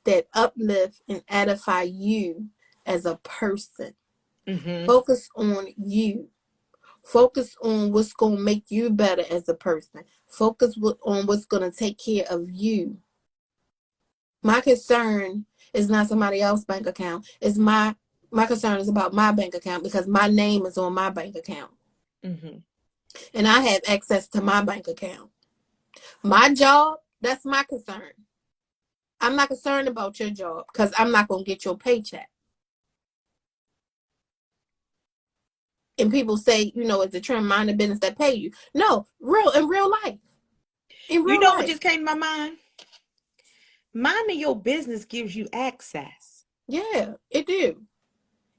that uplift and edify you as a person. Mm-hmm. Focus on you. Focus on what's going to make you better as a person. Focus on what's going to take care of you. My concern is not somebody else's bank account. It's my concern is about my bank account, because my name is on my bank account. Mm-hmm. And I have access to my bank account. My job, that's my concern. I'm not concerned about your job, because I'm not going to get your paycheck. And people say, it's a trend, mind the business that pay you. No, in real life. In You real know what life. just came to my mind? Minding your business gives you access. Yeah, it do.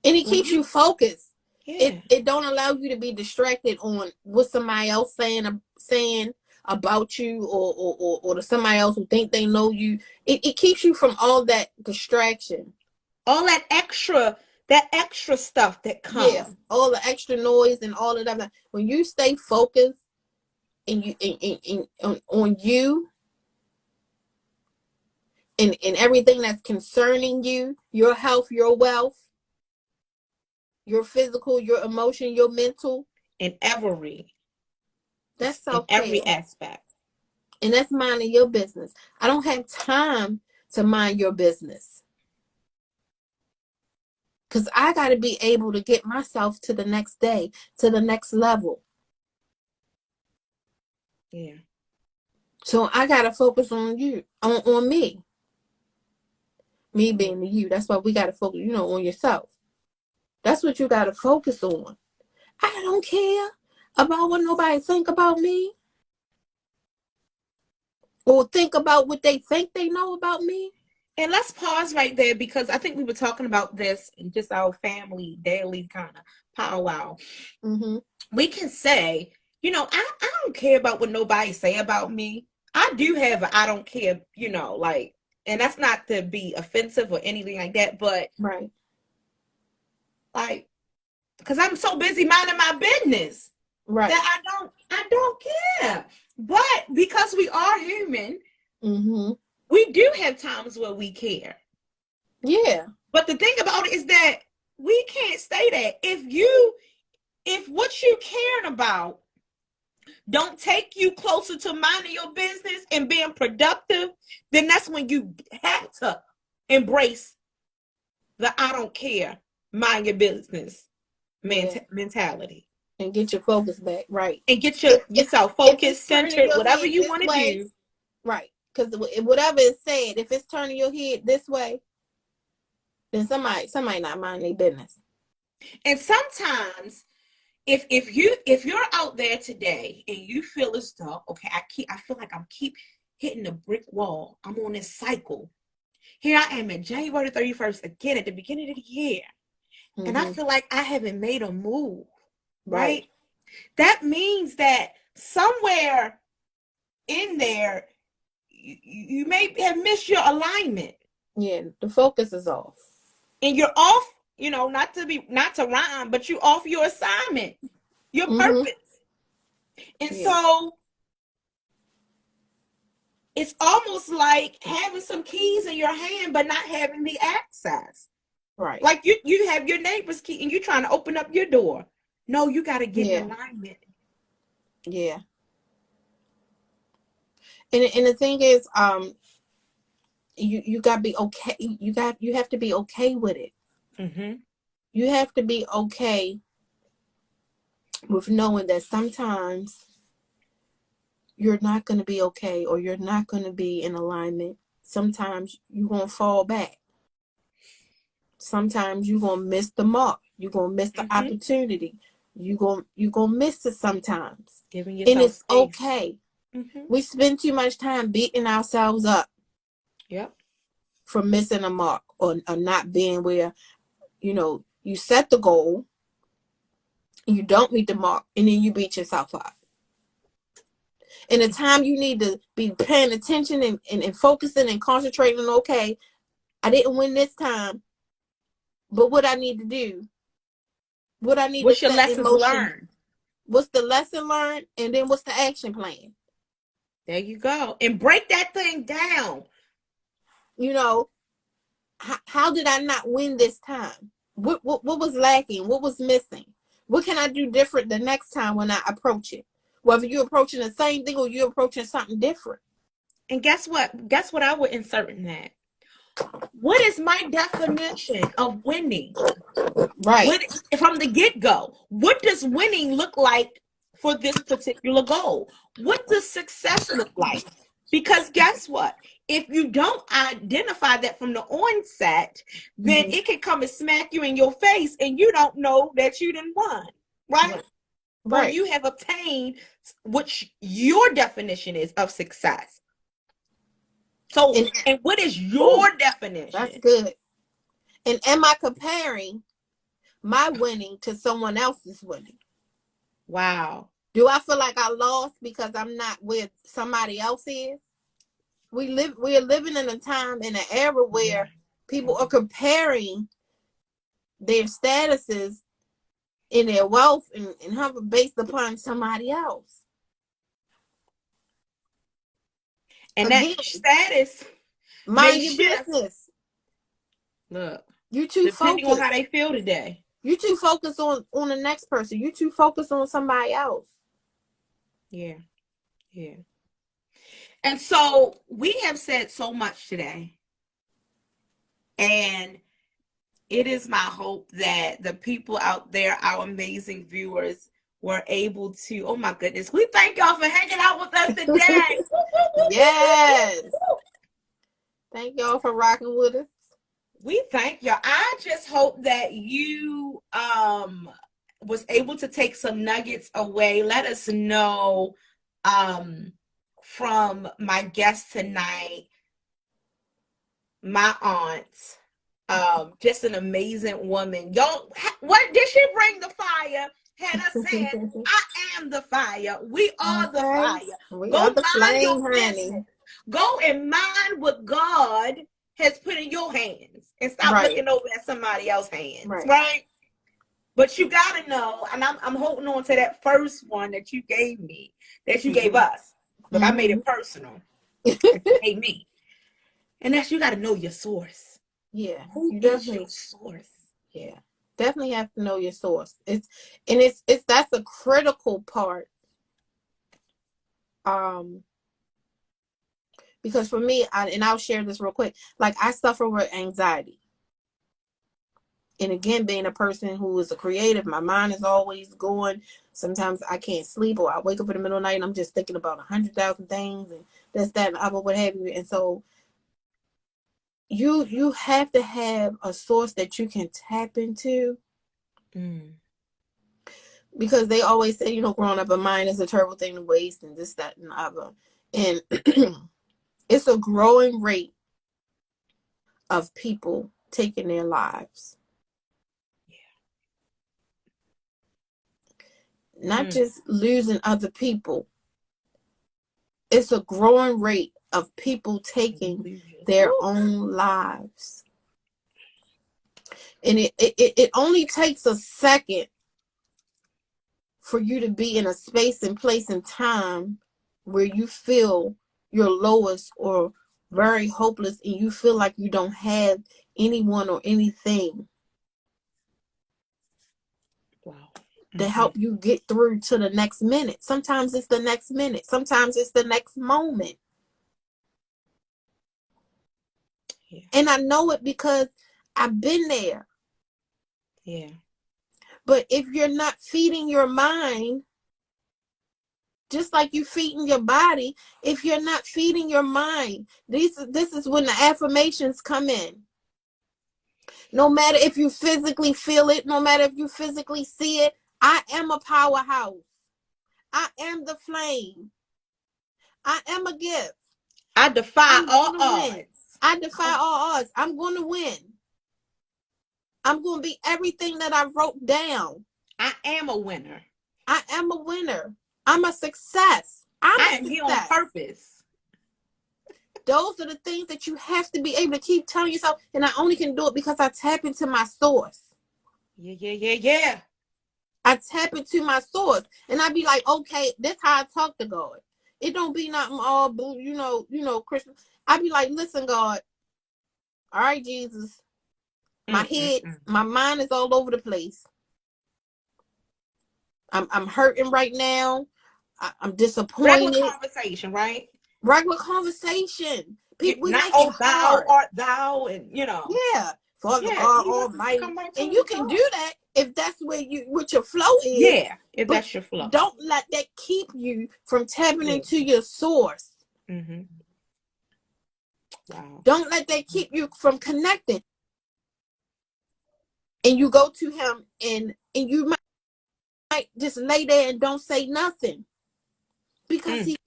And it When keeps you, you focused. yeah, It don't allow you to be distracted on what somebody else saying about you, or to somebody else who think they know you. It keeps you from all that distraction. all that extra stuff that Yeah, comes. all the extra noise and all of that. When you stay focused and you on you and everything that's concerning you, your health, your wealth, your physical, your emotion, your mental, in every that's in every self-care. aspect. And that's minding your business. I don't have time to mind your business, because I got to be able to get myself to the next day, to the next level. Yeah. So I got to focus on you, on me. Me being the you. That's why we got to focus, on yourself. That's what you got to focus on. I don't care about what nobody think about me, or think about what they think they know about me. And let's pause right there, because I think we were talking about this in just our family daily kind of powwow. Mm-hmm. We can say, I don't care about what nobody say about me. I do have a I don't care, like, and that's not to be offensive or anything like that, but Right. like, because I'm so busy minding my business Right. that I don't care. But because we are human, Mm-hmm. we do have times where we care. Yeah. But the thing about it is that we can't stay there. If what you caring about don't take you closer to minding your business and being productive, then that's when you have to embrace the I don't care, mind your business Yeah. mentality. And get your focus back. Right. And get yourself If it's focused, turning centered, your whatever head you this want to way, do. right? Because whatever is said, if it's turning your head this way, then somebody not minding their business. And sometimes if you're out there today and you feel as though, okay, I feel like I'm keep hitting the brick wall. I'm on this cycle. Here I am at January 31st, again at the beginning of the year. And I Mm-hmm. feel like I haven't made a move, Right. right? That means that somewhere in there, you may have missed your alignment. Yeah. The focus is off. And you're off, not to rhyme, but you off your assignment, your Mm-hmm. purpose. And Yeah. so it's almost like having some keys in your hand, but not having the access. Right. Like you have your neighbor's key and you're trying to open up your door. No, you got to get in Yeah. alignment. Yeah. And the thing is, you got to be okay. You have to be okay with it. Mm-hmm. You have to be okay with knowing that sometimes you're not going to be okay, or you're not going to be in alignment. Sometimes you're going to fall back. Sometimes you're going to miss the mark. You're going to miss the Mm-hmm. opportunity. You're going to miss it sometimes. Giving And yourself it's space. okay. Mm-hmm. We spend too much time beating ourselves up Yep. for missing a mark, or not being where, you set the goal, you don't meet the mark, and then you beat yourself up. And the time you need to be paying attention and focusing and concentrating on, okay, I didn't win this time, but what I need to do, what I need to What's your set in lessons motion, learned? what's the lesson learned, and then what's the action plan? There you go. And break that thing down. You know, how did I not win this time? What was lacking? What was missing? What can I do different the next time when I approach it? Whether you're approaching the same thing or you're approaching something different. And guess what? Guess what I would insert in that? What is my definition of winning? Right. What from the get-go? What does winning look like for this particular goal? What does success look like? Because guess what? If you don't identify that from the onset, then Mm-hmm. it can come and smack you in your face and you don't know that you didn't won. right? Right. When Right. you have obtained what your definition is of success. So, And and what is ooh, your that's definition? good. And am I comparing my winning to someone else's winning? Wow. Do I feel like I lost because I'm not where somebody else is? We are living in a time, in an era where people are comparing their statuses in their wealth and have it based upon somebody else. And that Again, status may mind your shift. business. Look, You too depending on focused. how they feel today. You too focused on the next person. You too focused on somebody else. Yeah. Yeah. And so we have said so much today. And it is my hope that the people out there, our amazing viewers, were able to, oh my goodness, we thank y'all for hanging out with us today. Yes. Thank y'all for rocking with us. We thank y'all. I just hope that you was able to take some nuggets away. Let us know from my guest tonight, my aunt. Just an amazing woman. Y'all, what did she bring the fire? Hannah said, I am the fire. We are the Okay. fire. We Go are the mind your flame, honey. business. Go and mind what God has put in your hands and stop Right. looking over at somebody else's hands, Right. right? But you gotta know, and I'm holding on to that first one that you gave me, that you gave us. Look, I made it personal. That you gave me. And that's, you gotta know your source. Yeah. Who You is your definitely, source? yeah. Definitely have to know your source. It's that's a critical part. Because for me, and I'll share this real quick. Like, I suffer with anxiety. And again, being a person who is a creative, my mind is always going. Sometimes I can't sleep, or I wake up in the middle of the night and I'm just thinking about 100,000 things and this, that, and other, what have you. And so you have to have a source that you can tap into. Because they always say, growing up, a mind is a terrible thing to waste, and this, that, and the other. And it's a growing rate of people taking their lives. Not just losing other people. It's a growing rate of people taking their own lives. And it only takes a second for you to be in a space and place and time where you feel your lowest or very hopeless, and you feel like you don't have anyone or anything to help you get through to the next minute. Sometimes it's the next minute. Sometimes it's the next moment. Yeah. And I know it because I've been there. Yeah. But if you're not feeding your mind, just like you feeding your body, if you're not feeding your mind, this is when the affirmations come in. No matter if you physically feel it, no matter if you physically see it, I am a powerhouse. I am the flame. I am a gift. I defy all odds. I defy all odds. I'm going to win. I'm going to be everything that I wrote down. I am a winner. I am a winner. I'm a success. I am here on purpose. Those are the things that you have to be able to keep telling yourself. And I only can do it because I tap into my source. Yeah. I tap into my source. And I be like, okay, that's how I talk to God. It don't be nothing all blue, Christian. I be like, listen, God. All right, Jesus. My head, my mind is all over the place. I'm hurting right now. I'm disappointed. Regular conversation, right? Regular conversation. People, we not, make oh, it thou hard. art thou, and Yeah. Father God Almighty. Right, and you can do that if that's what your flow is. Yeah, if that's your flow. Don't let that keep you from tapping into your source. Wow. Don't let that keep you from connecting. And you go to him and you might just lay there and don't say nothing, because he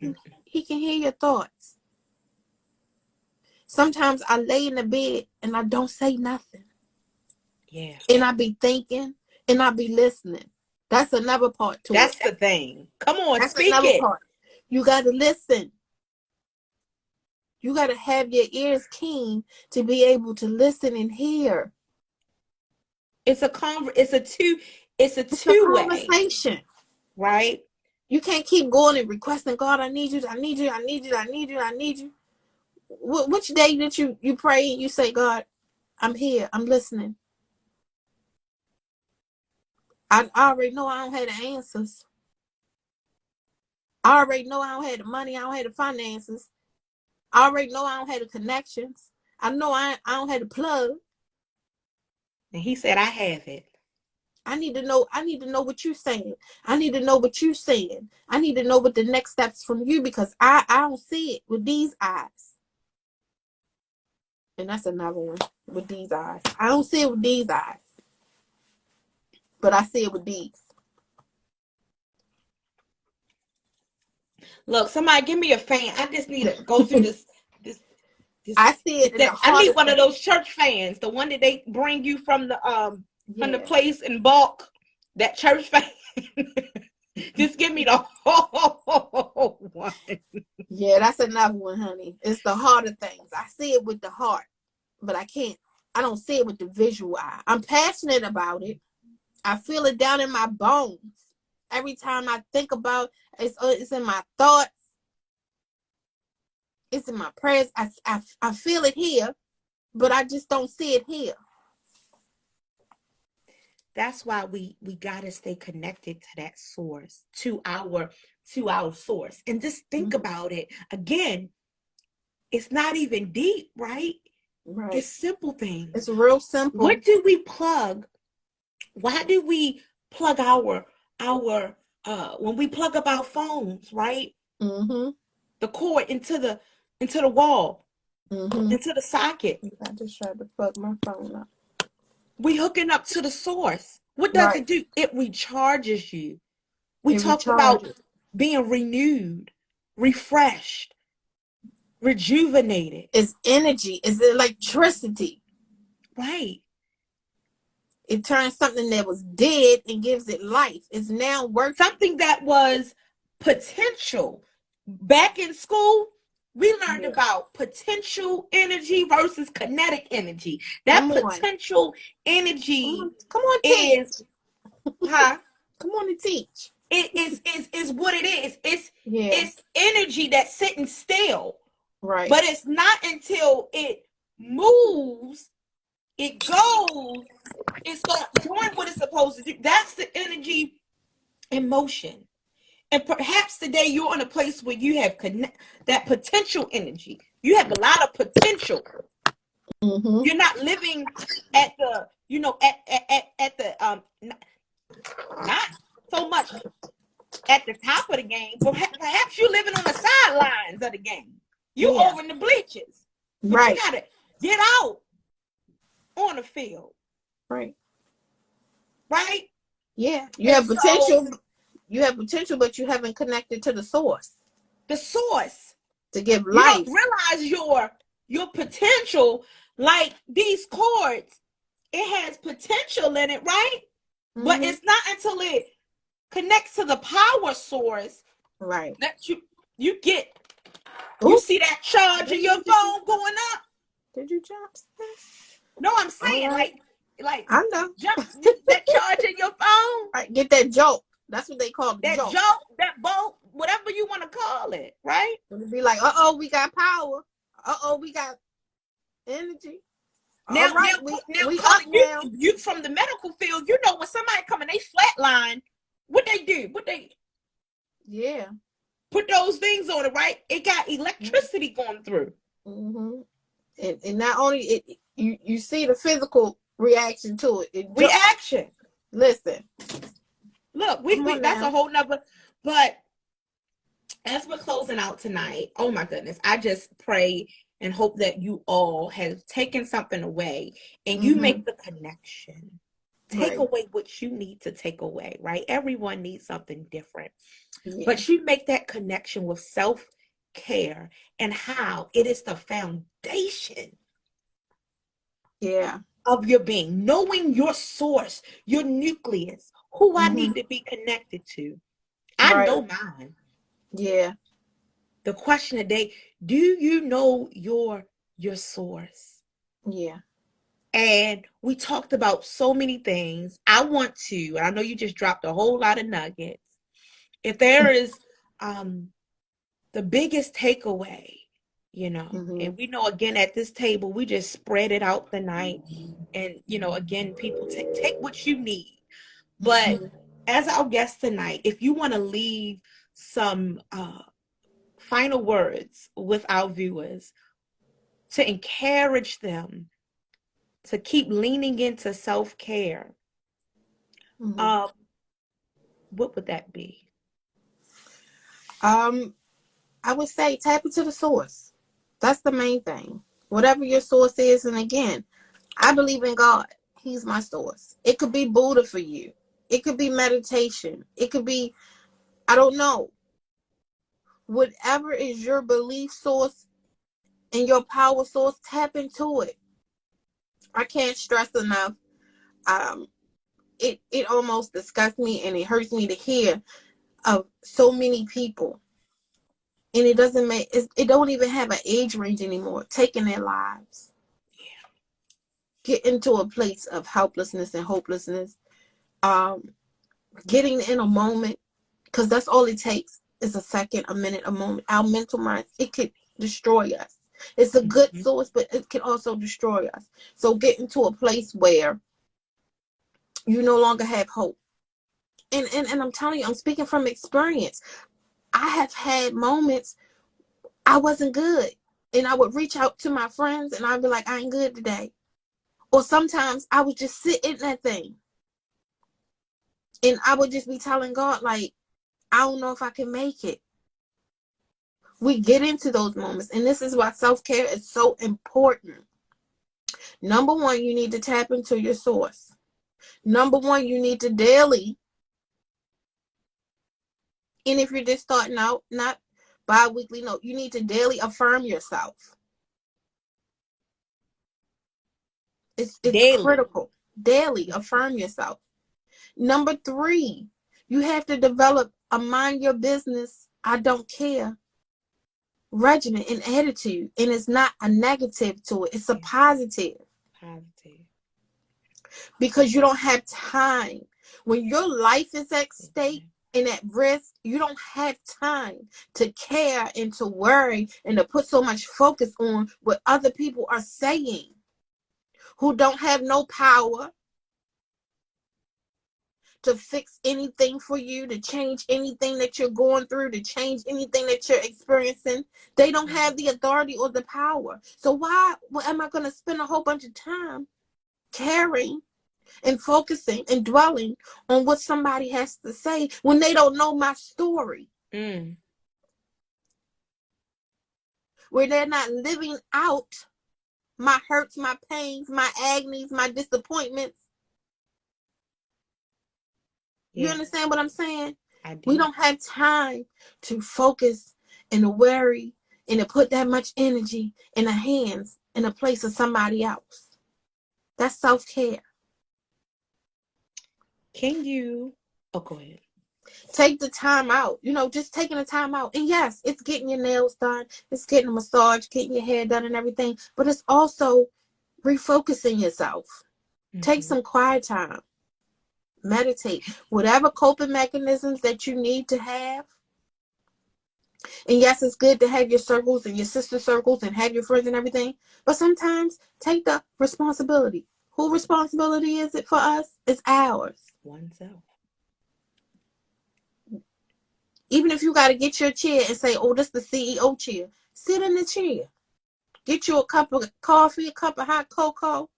can hear your thoughts. Sometimes I lay in the bed and I don't say nothing. Yeah. And I be thinking and I be listening. That's another part to it. That's the thing. Come on, That's speak another it. part. You got to listen. You got to have your ears keen to be able to listen and hear. It's a two-way, conversation. right? You can't keep going and requesting, God, I need you, I need you, I need you, I need you, I need you. Which day did you pray and you say, God, I'm here, I'm listening? I already know I don't have the answers. I already know I don't have the money, I don't have the finances. I already know I don't have the connections. I know I don't have the plug. And he said, I have it. I need to know what you're saying. I need to know what you're saying. I need to know what the next steps from you, because I don't see it with these eyes. And that's another one, with these eyes. I don't see it with these eyes, but I see it with these. Look, somebody give me a fan. I just need to go through this. I see it in the I heart need of one of things. those church fans, the one that they bring you from the Yeah. place in bulk. That church fan. Just give me the whole one. Yeah, that's another one, honey. It's the heart of things. I see it with the heart, but I don't see it with the visual eye. I'm passionate about it. I feel it down in my bones. Every time I think about it, it's in my thoughts. It's in my prayers. I feel it here, but I just don't see it here. That's why we gotta stay connected to that source, to our source. And just think about it. Again, it's not even deep, right? Right. It's simple things. It's real simple. What do we plug? Why do we plug our when we plug up our phones, right? Mm-hmm. The cord into the wall, Mm-hmm. into the socket. I just tried to plug my phone up. We hooking up to the source. What does Right. it do? It recharges you. We talked about being renewed, refreshed, rejuvenated. It's energy. It's electricity. Right. It turns something that was dead and gives it life. It's now working. Something that was potential. Back in school, we learned about potential energy versus kinetic energy. That potential energy Come on, is, huh? Come on and teach. It is what it is. It's energy that's sitting still. Right. But it's not until it moves, it goes, it starts doing what it's supposed to do. That's the energy in motion. And perhaps today you're in a place where you have that potential energy. You have a lot of potential. Mm-hmm. You're not living at the, at the not so much at the top of the game, but perhaps you're living on the sidelines of the game. You over in the bleachers. But you gotta get out on the field. Right. Right? Yeah. You have potential. You have potential, but you haven't connected to the source. The source. To give life. You don't realize your potential, like these cords, it has potential in it, right? Mm-hmm. But it's not until it connects to the power source, right, that you get. You see that charge in your phone going up? Did you jump? No, I'm saying like I know. Jump that charge in your phone. Right, get that jolt. That's what they call that jolt, that bolt, whatever you want to call it, right? It'll be like, we got power. We got energy. Now, we up now. You from the medical field, you know when somebody come and they flatline, what they do? Put those things on it, right? It got electricity going through. Mm-hmm. And not only you see the physical reaction to it. Reaction. Listen. Look, that's a whole nother. But as we're closing out tonight, oh my goodness, I just pray and hope that you all have taken something away and you make the connection. Take Right. away what you need to take away, right? Everyone needs something different. Yeah. But you make that connection with self-care and how it is the foundation Yeah. of your being, knowing your source, your nucleus, who I Mm-hmm. need to be connected to. I Right. know mine. Yeah. The question today, do you know your source? Yeah. And we talked about so many things. I want to, and I know you just dropped a whole lot of nuggets. If there is the biggest takeaway, Mm-hmm. and we know again at this table, we just spread it out the night. And again, people take what you need. But Mm-hmm. as our guest tonight, if you want to leave some final words with our viewers to encourage them to keep leaning into self-care, Mm-hmm. um, what would that be? Um, I would say tap into the source. That's the main thing. Whatever your source is, and again, I believe in God. He's my source. It could be Buddha for you. It could be meditation. It could be, I don't know. Whatever is your belief source and your power source, tap into it. I can't stress enough. Um, it almost disgusts me and it hurts me to hear of so many people, and it doesn't make it don't even have an age range anymore, taking their lives, get into a place of helplessness and hopelessness, um getting in a moment, because that's all it takes is a second, a minute, a moment. Our mental minds, it could destroy us. It's a good Mhm. source, but it can also destroy us. So get into a place where you no longer have hope. And I'm telling you, I'm speaking from experience. I have had moments I wasn't good. And I would reach out to my friends and I'd be like, I ain't good today. Or sometimes I would just sit in that thing and I would just be telling God, like, I don't know if I can make it. We get into those moments. And this is why self-care is so important. Number one, you need to tap into your source. Number one, you need to daily. And if you're just starting out, not bi-weekly, no, you need to daily affirm yourself. It's Daily. critical. Daily affirm yourself. Number three, you have to develop a mind your business, I don't care regimen and attitude. And it's not a negative to it, it's a Yeah, positive, positive. because you don't have time. When your life is at stake Amen. and at risk, you don't have time to care and to worry and to put so much focus on what other people are saying, who don't have no power to fix anything for you, to change anything that you're going through, to change anything that you're experiencing. They don't have the authority or the power. So why am I going to spend a whole bunch of time caring and focusing and dwelling on what somebody has to say when they don't know my story, Mm. where they're not living out my hurts, my pains, my agonies, my disappointments? You Yeah, understand what I'm saying? I We do. don't have time to focus and to worry and to put that much energy in the hands in the place of somebody else. That's self-care. Can you? Oh, go ahead. Take the time out, just taking the time out. And yes, it's getting your nails done, it's getting a massage, getting your hair done and everything, but it's also refocusing yourself. Take Hmm. some quiet time, meditate, whatever coping mechanisms that you need to have. And yes, it's good to have your circles and your sister circles and have your friends and everything. But sometimes take the responsibility. Who responsibility is it for us? It's ours. Oneself. Even if you got to get your chair and say, oh, this is the CEO chair. Sit in the chair. Get you a cup of coffee, a cup of hot cocoa.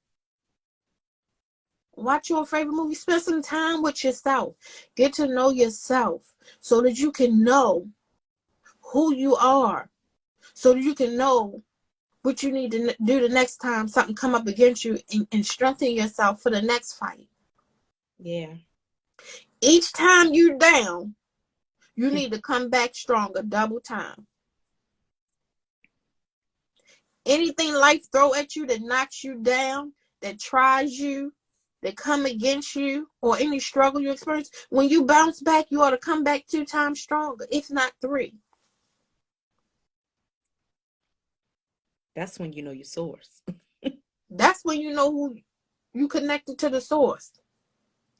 Watch your favorite movie. Spend some time with yourself. Get to know yourself so that you can know who you are. So that you can know what you need to do the next time something come up against you, and strengthen yourself for the next fight. Yeah. Each time you down, you need to come back stronger, double time. Anything life throw at you that knocks you down, that tries you, that come against you, or any struggle you experience, when you bounce back, you ought to come back 2 times stronger, if not 3. That's when you know your source. That's when you know who you connected to the source.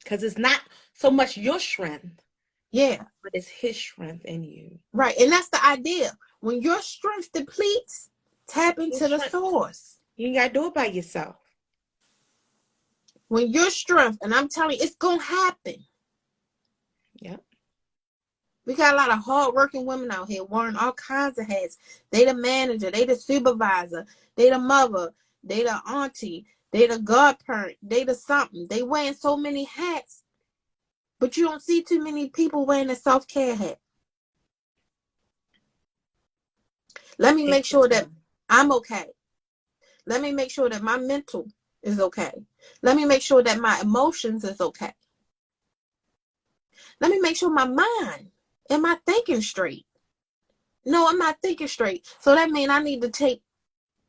Because it's not so much your strength, Yeah. but it's his strength in you. Right. And that's the idea. When your strength depletes, tap His into the strength. source. You ain't got to do it by yourself. When your strength, and I'm telling you, it's going to happen. Yep. We got a lot of hardworking women out here wearing all kinds of hats. They the manager, they the supervisor, they the mother, they the auntie, they the godparent, they the something. They wearing so many hats, but you don't see too many people wearing a self-care hat. Let me Take make the sure that time. I'm okay. Let me make sure that my mental is okay. Let me make sure that my emotions is okay. Let me make sure my mind, am I thinking straight? No, I'm not thinking straight. So that means I need to take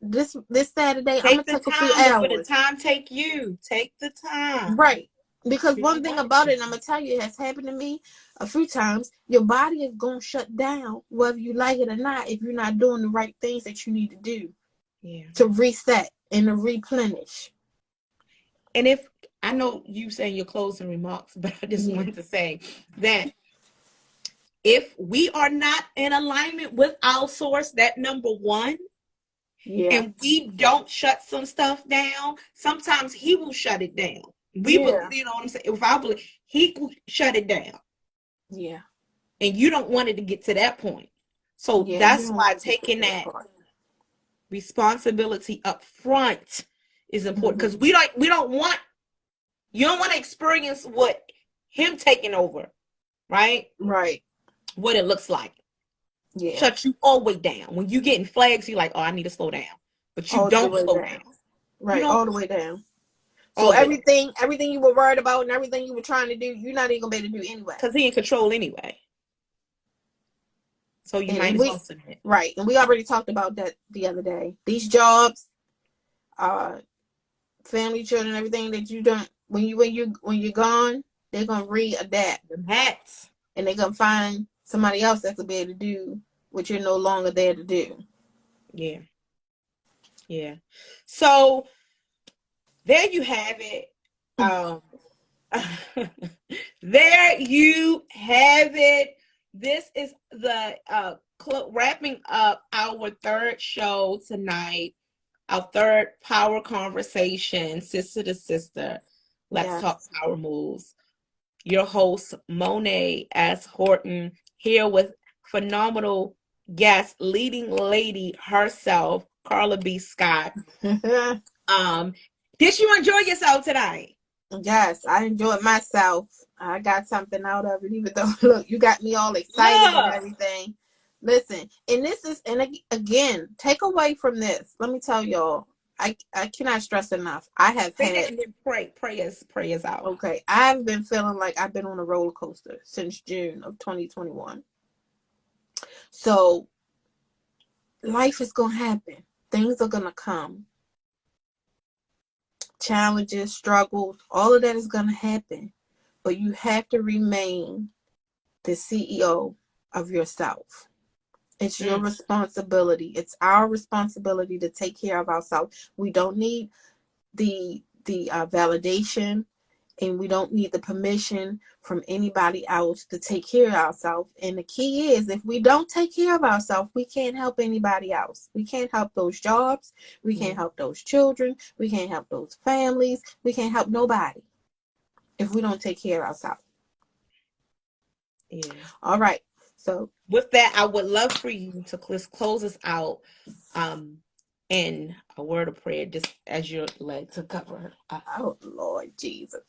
this Saturday, I'm gonna Take the take a few time before the hours. time take you. Take the time. Right. Because You one don't thing want about to. it, and I'm gonna tell you, it has happened to me a few times. Your body is gonna shut down, whether you like it or not, if you're not doing the right things that you need to do Yeah. to reset and to replenish. And if I know you saying your closing remarks, but I just Yeah. wanted to say that if we are not in alignment with our source, that number one, Yeah. and we don't shut some stuff down, sometimes he will shut it down. We Yeah. believe, you know what I'm saying? If I believe he will shut it down, Yeah. and you don't want it to get to that point. So Yeah. You that's don't why want to get taking to that that part. responsibility up front is important because Mm-hmm. we don't want you don't want to experience what him taking over, right? Right. What it looks like. Yeah. Shut you all the way down. When you getting flags, you're like, oh, I need to slow down. But you All the don't way slow down. down. You Right. don't All the way down. So all the way down. everything you were worried about and everything you were trying to do, you're not even gonna be able to do anyway. Because he in control anyway. So you might And as we well submit. right, and we already talked about that the other day. These jobs, family, children, everything that you don't when you're gone, they're gonna readapt Them hats. and they're gonna find somebody else that could be able to do what you're no longer there to do. Yeah. Yeah. So there you have it. Um there you have it. This is the wrapping up our third show tonight, our third power conversation, sister to sister. Let's talk Yes. power moves. Your host, Mone't S. Horton, here with phenomenal guest, leading lady herself, Carla B. Scott. Um, did you enjoy yourself tonight? Yes, I enjoyed myself. I got something out of it, even though look, you got me all excited and Look, everything. Listen, and this is, and again, take away from this. Let me tell y'all, I cannot stress enough. I have say that had, and then pray us out. okay, I've been feeling like I've been on a roller coaster since June of 2021. So life is gonna happen. Things are gonna come. Challenges, struggles, all of that is gonna happen. But you have to remain the CEO of yourself. It's your Mm, responsibility. It's our responsibility to take care of ourselves. We don't need the validation, and we don't need the permission from anybody else to take care of ourselves. And the key is, if we don't take care of ourselves, we can't help anybody else. We can't help those jobs. We can't yeah, help those children. We can't help those families. We can't help nobody if we don't take care of ourselves. yeah. All right. So, With that, I would love for you to close us out um, in a word of prayer, just as you're led to cover us. oh Lord Jesus.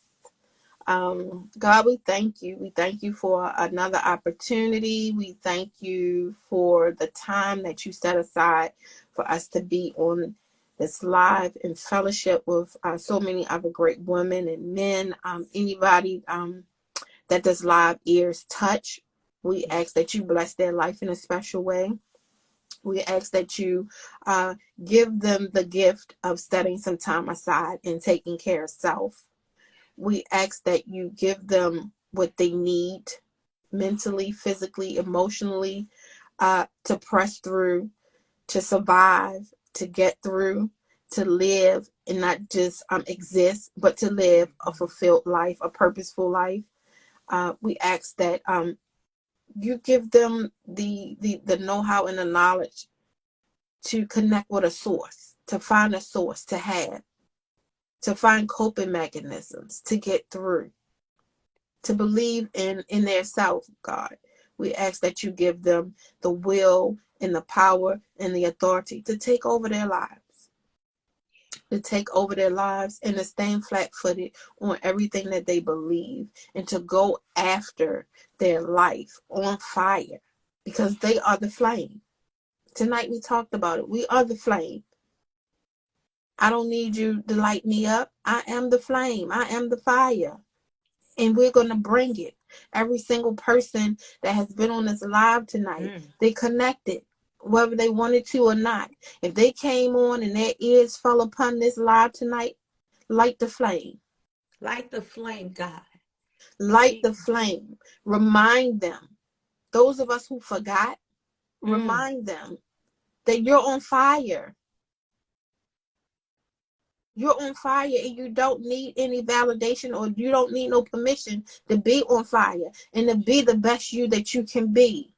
God, we thank you. We thank you for another opportunity. We thank you for the time that you set aside for us to be on that's live in fellowship with so many other great women and men. Anybody that does live ears touch, we ask that you bless their life in a special way. We ask that you give them the gift of setting some time aside and taking care of self. We ask that you give them what they need mentally, physically, emotionally, to press through, to survive, to get through, to live, and not just exist, but to live a fulfilled life, a purposeful life. We ask that you give them the know-how and the knowledge to connect with a source, to find a source, to find coping mechanisms, to get through, to believe in their self, God. We ask that you give them the will and the power and the authority to take over their lives, and to stand flat-footed on everything that they believe, and to go after their life on fire, because they are the flame. Tonight we talked about it. We are the flame. I don't need you to light me up. I am the flame. I am the fire. And we're going to bring it. Every single person that has been on this live tonight, they connected, whether they wanted to or not. If they came on and their ears fell upon this live tonight, light the flame. Light the flame, God. Light the flame. Remind them. Those of us who forgot, remind them that you're on fire. You're on fire, and you don't need any validation, or you don't need no permission to be on fire and to be the best you that you can be.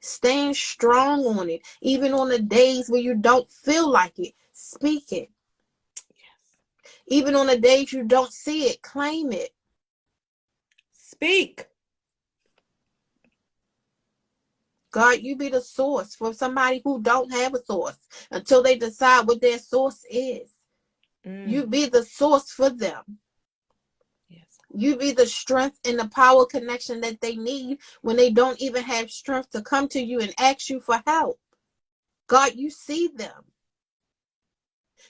Stand strong on it. Even on the days where you don't feel like it, speak it. Yes. Even on the days you don't see it, claim it. Speak. God, you be the source for somebody who don't have a source until they decide what their source is. You be the source for them. Yes. You be the strength and the power connection that they need when they don't even have strength to come to you and ask you for help. God, you see them.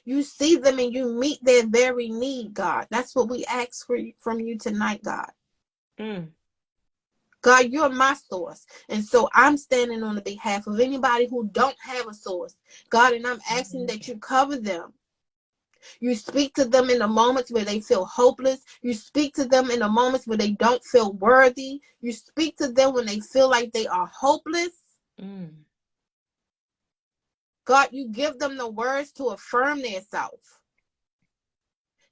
You see them and you meet their very need, God. That's what we ask from you tonight, God. God, you're my source. And so I'm standing on the behalf of anybody who don't have a source, God, and I'm asking that you cover them. You speak to them in the moments where they feel hopeless. You speak to them in the moments where they don't feel worthy. You speak to them when they feel like they are hopeless. God, you give them the words to affirm their self,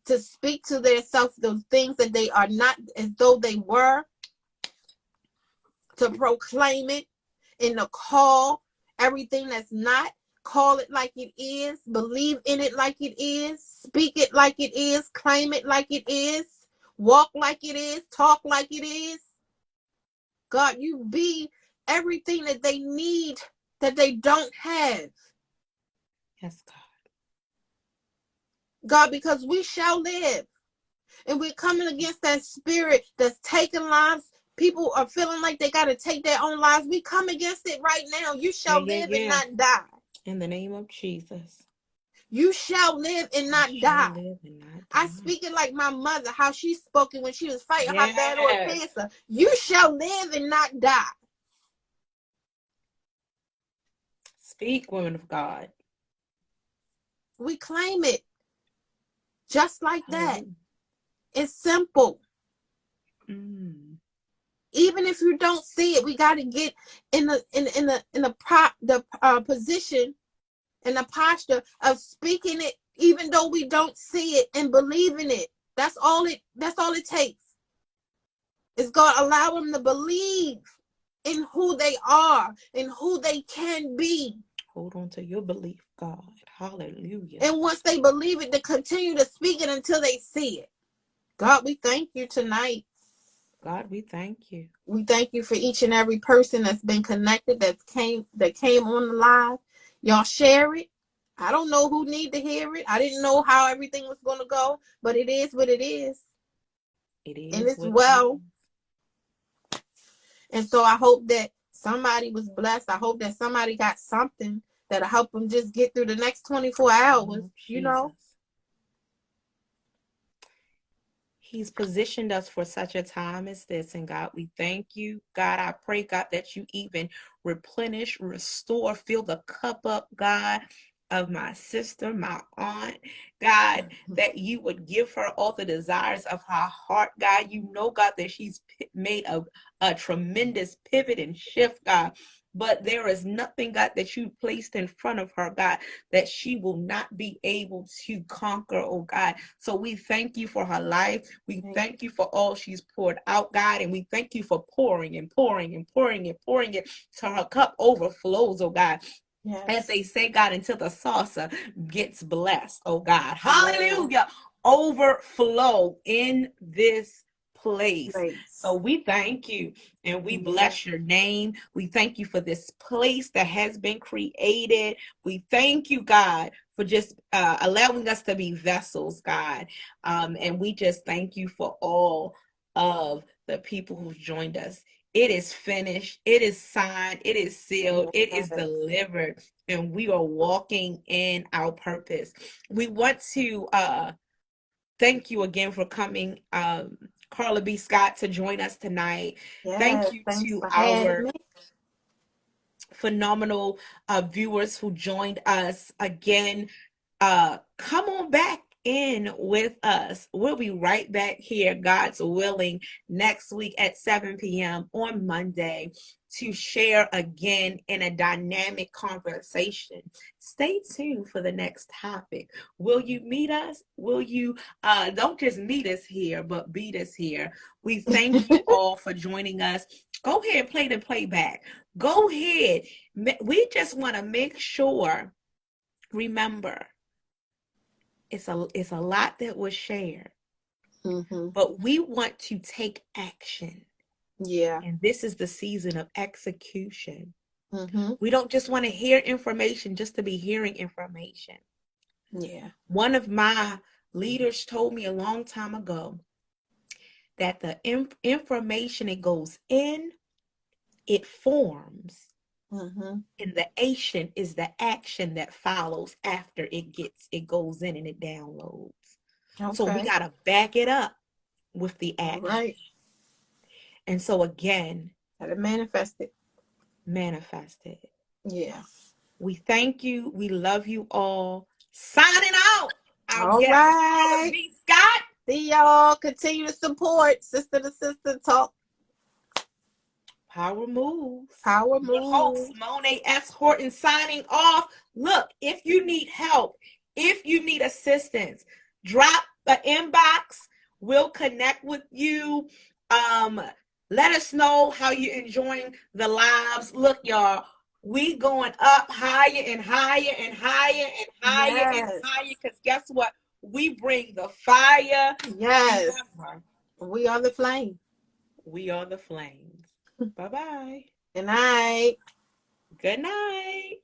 to speak to their self those things that they are not as though they were, to proclaim it and to call everything that's not. Call it like it is. Believe in it like it is. Speak it like it is. Claim it like it is. Walk like it is. Talk like it is. God, you be everything that they need that they don't have. Yes, God. God, because we shall live. And we're coming against that spirit that's taking lives. People are feeling like they got to take their own lives. We come against it right now. You shall live and not die. In the name of Jesus. You shall live and not die. I speak it like my mother, how she spoke it when she was fighting her battle with cancer. You shall live and not die. Speak, woman of God. We claim it. Just like that. It's simple. Even if you don't see it, we got to get in the position and the posture of speaking it, even though we don't see it, and believing it. That's all it takes. It's God, allow them to believe in who they are and who they can be. Hold on to your belief, God. Hallelujah. And once they believe it, to continue to speak it until they see it. God, we thank you tonight. God, we thank you. We thank you for each and every person that's been connected, that came on the live. Y'all share it. I don't know who need to hear it. I didn't know how everything was going to go, but it is what it is. It is. And it's well. And so I hope that somebody was blessed. I hope that somebody got something that'll help them just get through the next 24 hours, Oh, you know? Jesus. He's positioned us for such a time as this. And God, we thank you. God, I pray, God, that you even replenish, restore, fill the cup up, God, of my sister, my aunt. God, that you would give her all the desires of her heart, God. You know, God, that she's made a tremendous pivot and shift, God. But there is nothing, God, that you placed in front of her, God, that she will not be able to conquer, oh God. So we thank you for her life. We thank you for all she's poured out, God, and we thank you for pouring and pouring and pouring and pouring it till her cup overflows, oh God. Yes. As they say, God, until the saucer gets blessed, oh God. Hallelujah. Overflow in this place. So we thank you and we bless your name. We thank you for this place that has been created. We thank you, God, for just allowing us to be vessels, God. And we just thank you for all of the people who've joined us. It is finished. It is signed. It is sealed. It is delivered. And we are walking in our purpose. We want to thank you again for coming, Carla B. Scott, to join us tonight. Thank you to our phenomenal viewers who joined us again. Come on back in with us. We'll be right back here, God's willing, next week at 7 p.m. on Monday to share again in a dynamic conversation. Stay tuned for the next topic. Will you meet us? Will you don't just meet us here, but beat us here? We thank you all for joining us. Go ahead and play the playback. Go ahead. We just want to make sure, remember, it's a lot that was shared, but we want to take action. Yeah. And this is the season of execution. We don't just want to hear information just to be hearing information. Yeah. One of my leaders told me a long time ago that the information, it goes in, it forms, and the action is the action that follows after it goes in and it downloads. Okay. So we got to back it up with the action. Right. And so again, gotta manifest it. Manifest it. Yeah. We thank you. We love you all. Signing out. All right. B. Scott. See y'all. Continue to support Sister to Sister Talk. Power moves. Power moves. Host Mone't S. Horton signing off. Look, if you need help, if you need assistance, drop the inbox. We'll connect with you. Let us know how you're enjoying the lives. Look, y'all, we going up higher and higher and higher and higher and higher. Because guess what? We bring the fire. Yes. We are the flame. We are the flames. Bye-bye. Good night. Good night.